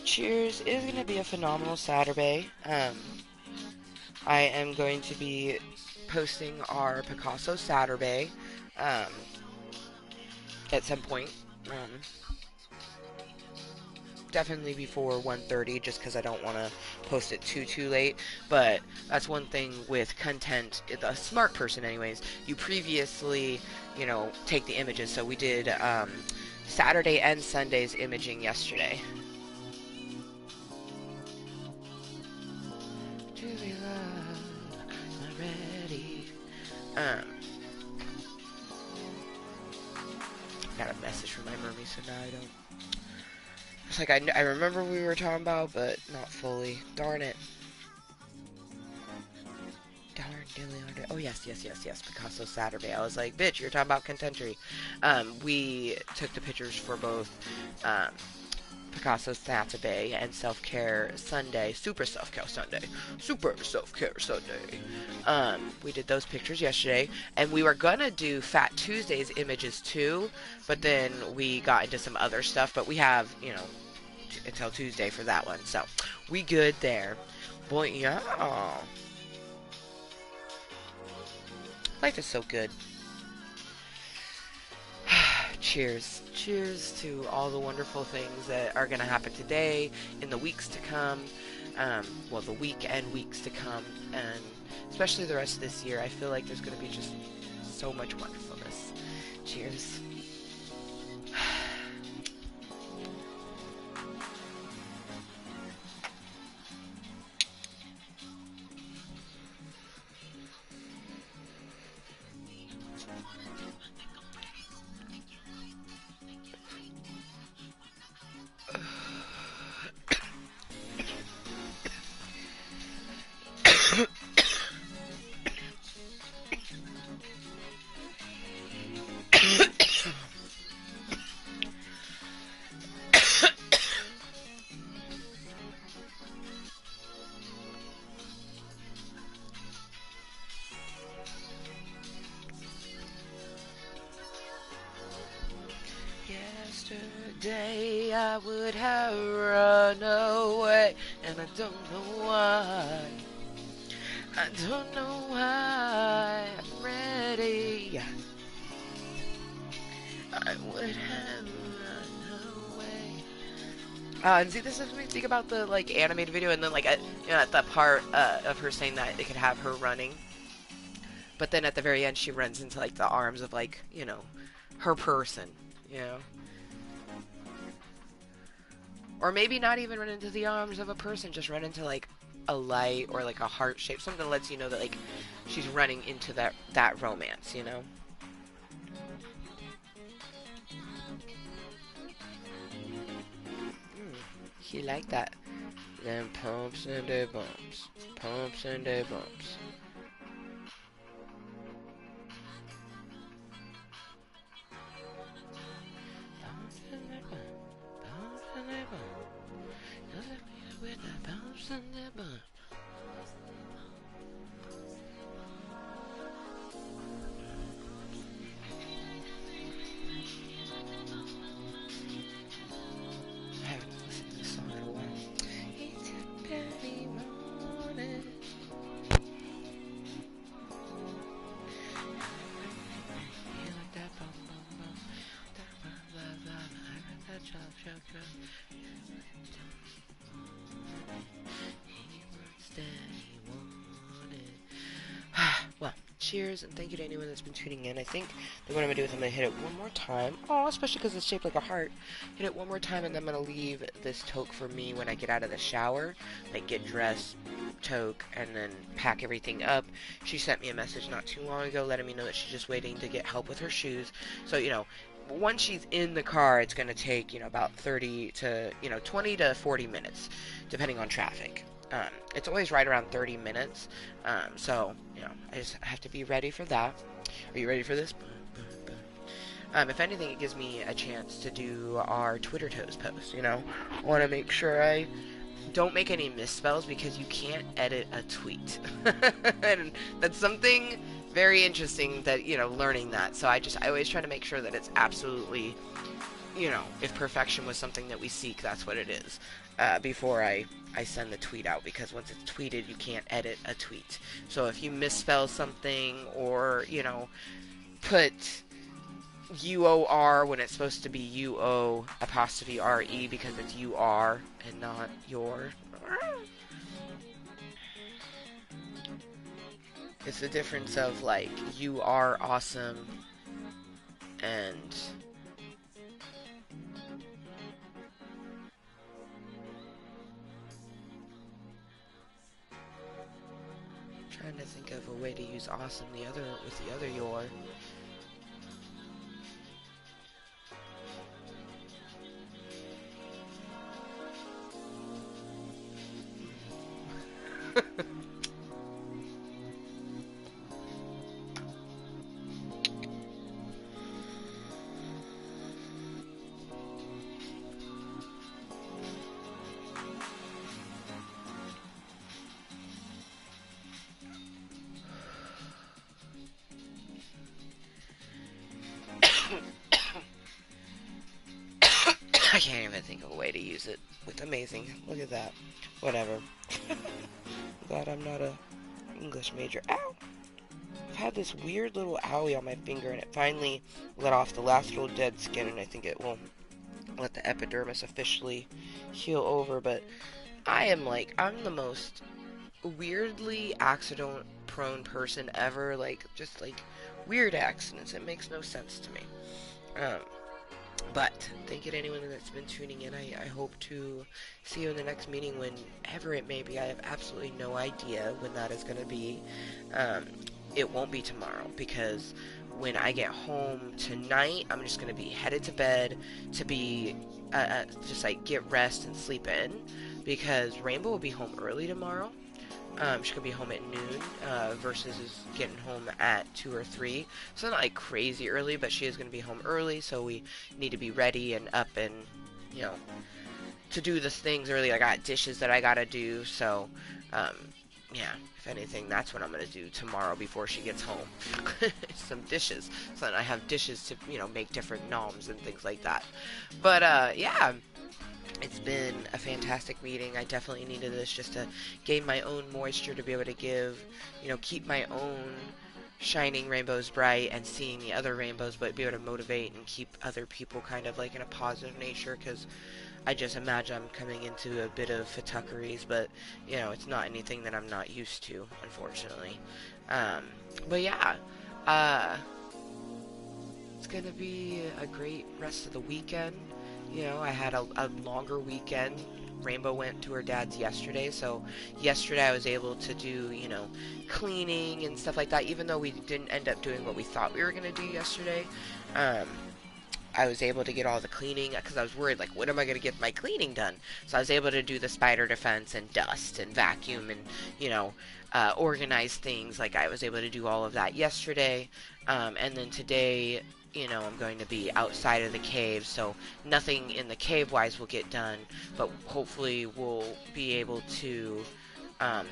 Cheers is going to be a phenomenal Saturday. I am going to be posting our Picasso Saturbae at some point. Definitely before 1:30, just because I don't want to post it too late. But that's one thing with Cuntent, a smart person anyways, you previously, take the images. So we did Saturday and Sunday's imaging yesterday. Do we love already? Got a message from my mermaid, so now I don't. It's like I remember we were talking about, but not fully. Darn it. Darn Oh, yes, yes, yes, yes. Picasso Saturday. I was like, bitch, you're talking about Contentory. We took the pictures for both um, Picasso Saturday and Self Care Sunday. Super Self Care Sunday. Super Self Care Sunday. We did those pictures yesterday. And we were gonna do Fat Tuesday's images too. But then we got into some other stuff. But we have, until Tuesday for that one. So, we good there. Boy, yeah. Life is so good. Cheers. Cheers to all the wonderful things that are going to happen today, in the weeks to come. Well, the week and weeks to come. And especially the rest of this year. I feel like there's going to be just so much wonderfulness. Cheers. Yesterday I would have run away, and I don't know why. I don't know why I'm ready. I would have run away. And see, this makes me think about the animated video, and then at that part of her saying that it could have her running, but then at the very end she runs into the arms of her person, or maybe not even run into the arms of a person, just run into a light or a heart shape, something that lets you know that she's running into that romance, He like that. Them pumps and they bumps. Pumps and they bumps. Pumps and they bumps. Pumps and they bumps. Doesn't mean with the pumps and they bumps. I haven't listened to this song in a while. It's a very morning. Well, cheers, and thank you to anyone that's been tuning in. I think that what I'm going to do is I'm going to hit it one more time. Oh, especially because it's shaped like a heart. Hit it one more time, and then I'm going to leave this toque for me when I get out of the shower. Get dressed, toque, and then pack everything up. She sent me a message not too long ago letting me know that she's just waiting to get help with her shoes. So, once she's in the car, it's going to take, about 30 to, 20 to 40 minutes, depending on traffic. It's always right around 30 minutes. So, I just have to be ready for that. Are you ready for this? If anything, it gives me a chance to do our Twitter Toes post, I want to make sure I don't make any misspells because you can't edit a tweet. And that's something very interesting that, learning that. So I always try to make sure that it's absolutely, if perfection was something that we seek, that's what it is. Before I send the tweet out, because once it's tweeted, you can't edit a tweet. So if you misspell something or, put UOR when it's supposed to be UO apostrophe RE because it's UR and not your. It's the difference of you are awesome and trying to think of a way to use awesome with the other your. can't even think of a way to use it. With amazing. Look at that. Whatever. Glad I'm not a English major. Ow! I've had this weird little owie on my finger, and it finally let off the last little dead skin, and I think it will let the epidermis officially heal over. But I'm the most weirdly accident-prone person ever. Just weird accidents. It makes no sense to me. But thank you to anyone that's been tuning in. I hope to see you in the next meeting, whenever it may be. I have absolutely no idea when that is going to be. It won't be tomorrow, because when I get home tonight, I'm just going to be headed to bed to be just get rest and sleep in, because Rainbow will be home early tomorrow. She could be home at noon versus getting home at 2 or 3. So not crazy early, but she is going to be home early, so we need to be ready and up and, to do the things early. I got dishes that I got to do, so, yeah, if anything, that's what I'm going to do tomorrow before she gets home. Some dishes, so that I have dishes to, make different noms and things like that. But, yeah. It's been a fantastic meeting. I definitely needed this just to gain my own moisture to be able to give, keep my own shining rainbows bright and seeing the other rainbows, but be able to motivate and keep other people kind of in a positive nature, because I just imagine I'm coming into a bit of fatuckeries, but, it's not anything that I'm not used to, unfortunately. But yeah, it's going to be a great rest of the weekend. I had a longer weekend. Rainbow went to her dad's yesterday, so yesterday I was able to do, cleaning and stuff like that, even though we didn't end up doing what we thought we were going to do yesterday. I was able to get all the cleaning, because I was worried, when am I going to get my cleaning done? So I was able to do the spider defense and dust and vacuum and, organize things. I was able to do all of that yesterday, and then today, I'm going to be outside of the cave, so nothing in the cave-wise will get done, but hopefully we'll be able to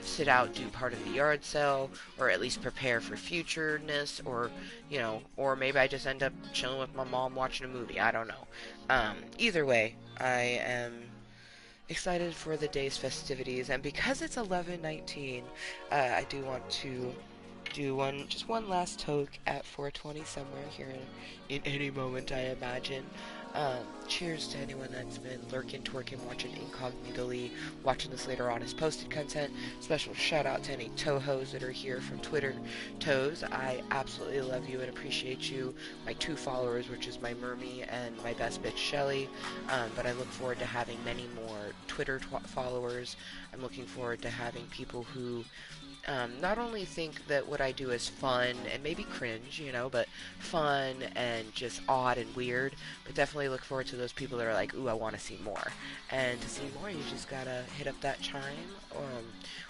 sit out, do part of the yard sale, or at least prepare for futureness, or, or maybe I just end up chilling with my mom watching a movie. I don't know. Either way, I am excited for the day's festivities, and because it's 11:19, I do want to do one last toke at 420 somewhere here in any moment, I imagine. Cheers to anyone that's been lurking, twerking, watching incognitally, watching this later on as posted content. Special shout out to any Tohos that are here from Twitter. Toes, I absolutely love you and appreciate you. My 2 followers, which is my Mermy and my best bitch Shelly. But I look forward to having many more Twitter followers. I'm looking forward to having people who not only think that what I do is fun and maybe cringe, but fun and just odd and weird, but definitely look forward to those people that are like, ooh, I want to see more. And to see more, you just gotta hit up that Chime,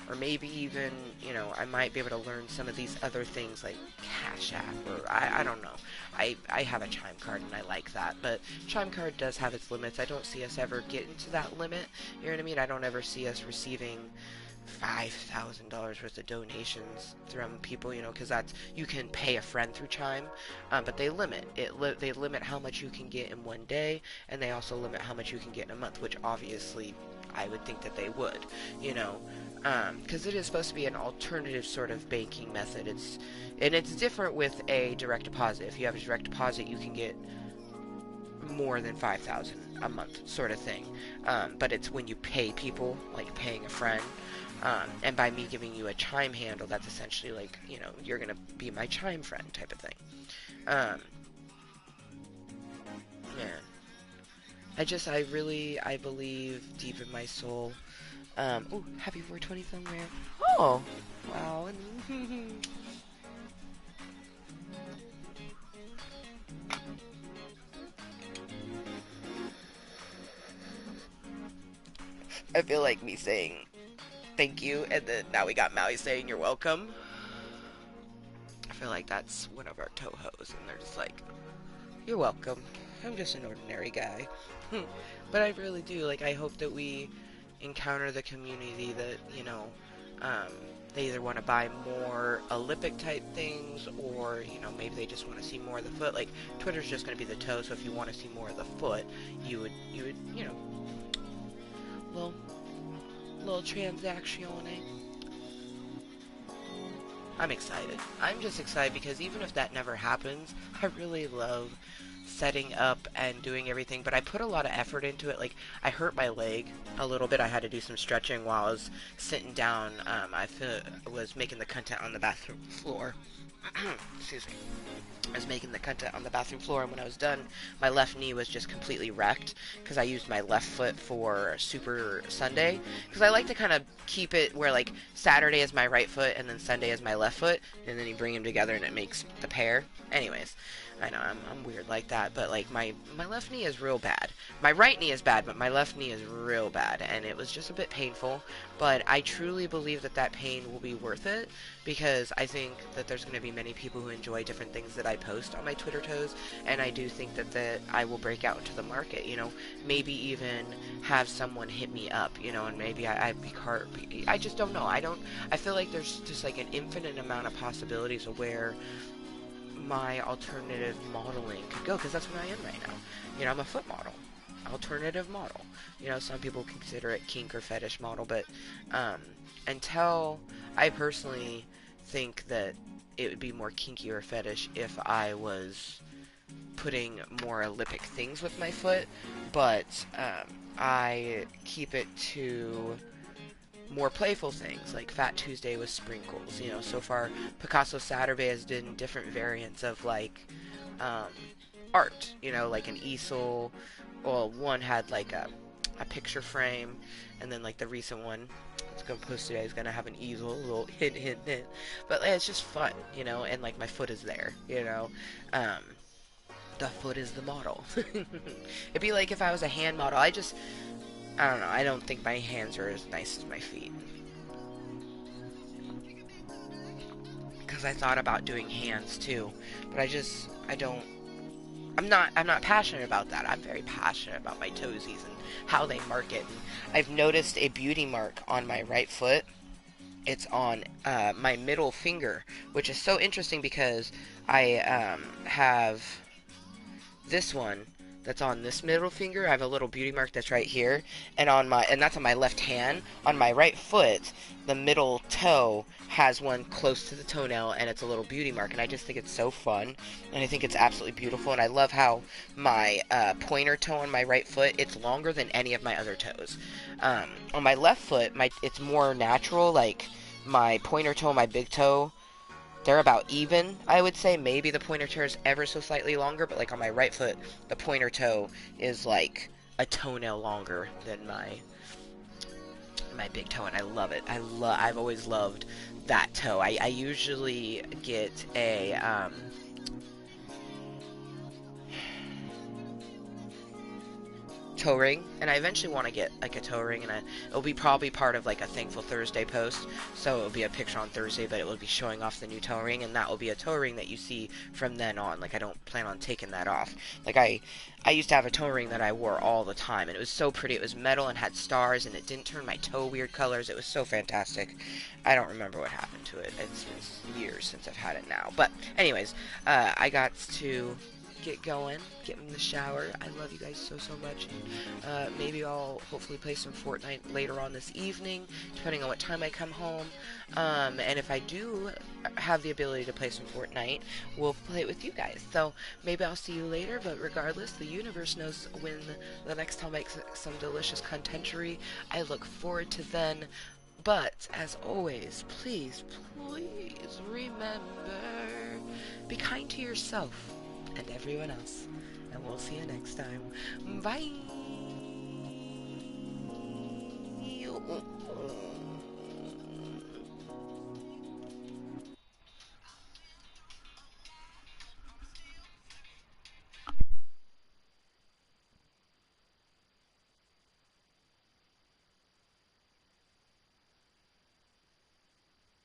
or maybe even, I might be able to learn some of these other things like Cash App, or I don't know. I have a Chime card and I like that, but Chime card does have its limits. I don't see us ever getting to that limit, you know what I mean? I don't ever see us receiving $5,000 worth of donations from people, because you can pay a friend through Chime, but they limit they limit how much you can get in one day, and they also limit how much you can get in a month, which obviously I would think that they would, because it is supposed to be an alternative sort of banking method. It's different with a direct deposit. If you have a direct deposit, you can get more than 5,000 a month, sort of thing. But it's when you pay people, like paying a friend. And by me giving you a Chime handle, that's essentially you're gonna be my Chime friend type of thing. Man. I believe deep in my soul. Oh, happy 420 somewhere. Oh, wow. I feel like me saying thank you, and then now we got Maui saying you're welcome. I feel like that's one of our Tohos, and they're just like, you're welcome. I'm just an ordinary guy. But I really do, I hope that we encounter the community that, They either want to buy more Olympic type things, or maybe they just want to see more of the foot. Like Twitter's just going to be the toe, so if you want to see more of the foot, you would little transaction. I'm excited. I'm just excited because even if that never happens, I really love setting up and doing everything, but I put a lot of effort into it. Like, I hurt my leg a little bit. I had to do some stretching while I was sitting down. I was making the content on the bathroom floor. Excuse me. I was making the content on the bathroom floor, and when I was done, my left knee was just completely wrecked because I used my left foot for Super Sunday. Because I like to kind of keep it where, like, Saturday is my right foot and then Sunday is my left foot, and then you bring them together and it makes the pair. Anyways, I know I'm weird like that, but like my left knee is real bad. My right knee is bad, but my left knee is real bad, and it was just a bit painful. But I truly believe that that pain will be worth it, because I think that there's going to be many people who enjoy different things that I post on my Twitter toes, and I do think that I will break out into the market. Maybe even have someone hit me up, and maybe I just don't know. I feel like there's just like an infinite amount of possibilities of where my alternative modeling could go, because that's what I am right now. I'm a foot model, alternative model. Some people consider it kink or fetish model, but until I personally think that it would be more kinky or fetish if I was putting more Olympic things with my foot, but I keep it to more playful things, like Fat Tuesday with sprinkles. So far, Picasso Saturbae has done different variants of, like, art, like an easel. Well, one had, like, a picture frame, and then, like, the recent one it's going to post today is going to have an easel, a little hint. But it's just fun, and, like, my foot is there, the foot is the model. It'd be like if I was a hand model. I don't know. I don't think my hands are as nice as my feet. Because I thought about doing hands too, but I'm not passionate about that. I'm very passionate about my toesies and how they market. I've noticed a beauty mark on my right foot. It's on my middle finger, which is so interesting because I have this one that's on this middle finger. I have a little beauty mark that's right here, and that's on my left hand. On my right foot, the middle toe has one close to the toenail, and it's a little beauty mark, and I just think it's so fun, and I think it's absolutely beautiful, and I love how my pointer toe on my right foot, it's longer than any of my other toes. On my left foot, it's more natural. Like, my pointer toe and my big toe, they're about even, I would say. Maybe the pointer toe is ever so slightly longer, but like on my right foot, the pointer toe is like a toenail longer than my big toe, and I love it. I've always loved that toe. I usually get a toe ring, and I eventually want to get like a toe ring, and it'll be probably part of like a Thankful Thursday post, so it'll be a picture on Thursday, but it will be showing off the new toe ring, and that will be a toe ring that you see from then on. Like, I don't plan on taking that off. Like, I used to have a toe ring that I wore all the time, and it was so pretty. It was metal and had stars, and it didn't turn my toe weird colors. It was so fantastic. I don't remember what happened to it. It's been years since I've had it now. But anyways, I got to get going, get in the shower. I love you guys so much. And, maybe I'll hopefully play some Fortnite later on this evening, depending on what time I come home. And if I do have the ability to play some Fortnite, we'll play it with you guys. So maybe I'll see you later, but regardless, the universe knows when the next time I make some delicious contentery. I look forward to then. But, as always, please remember, be kind to yourself and everyone else, and we'll see you next time. Bye.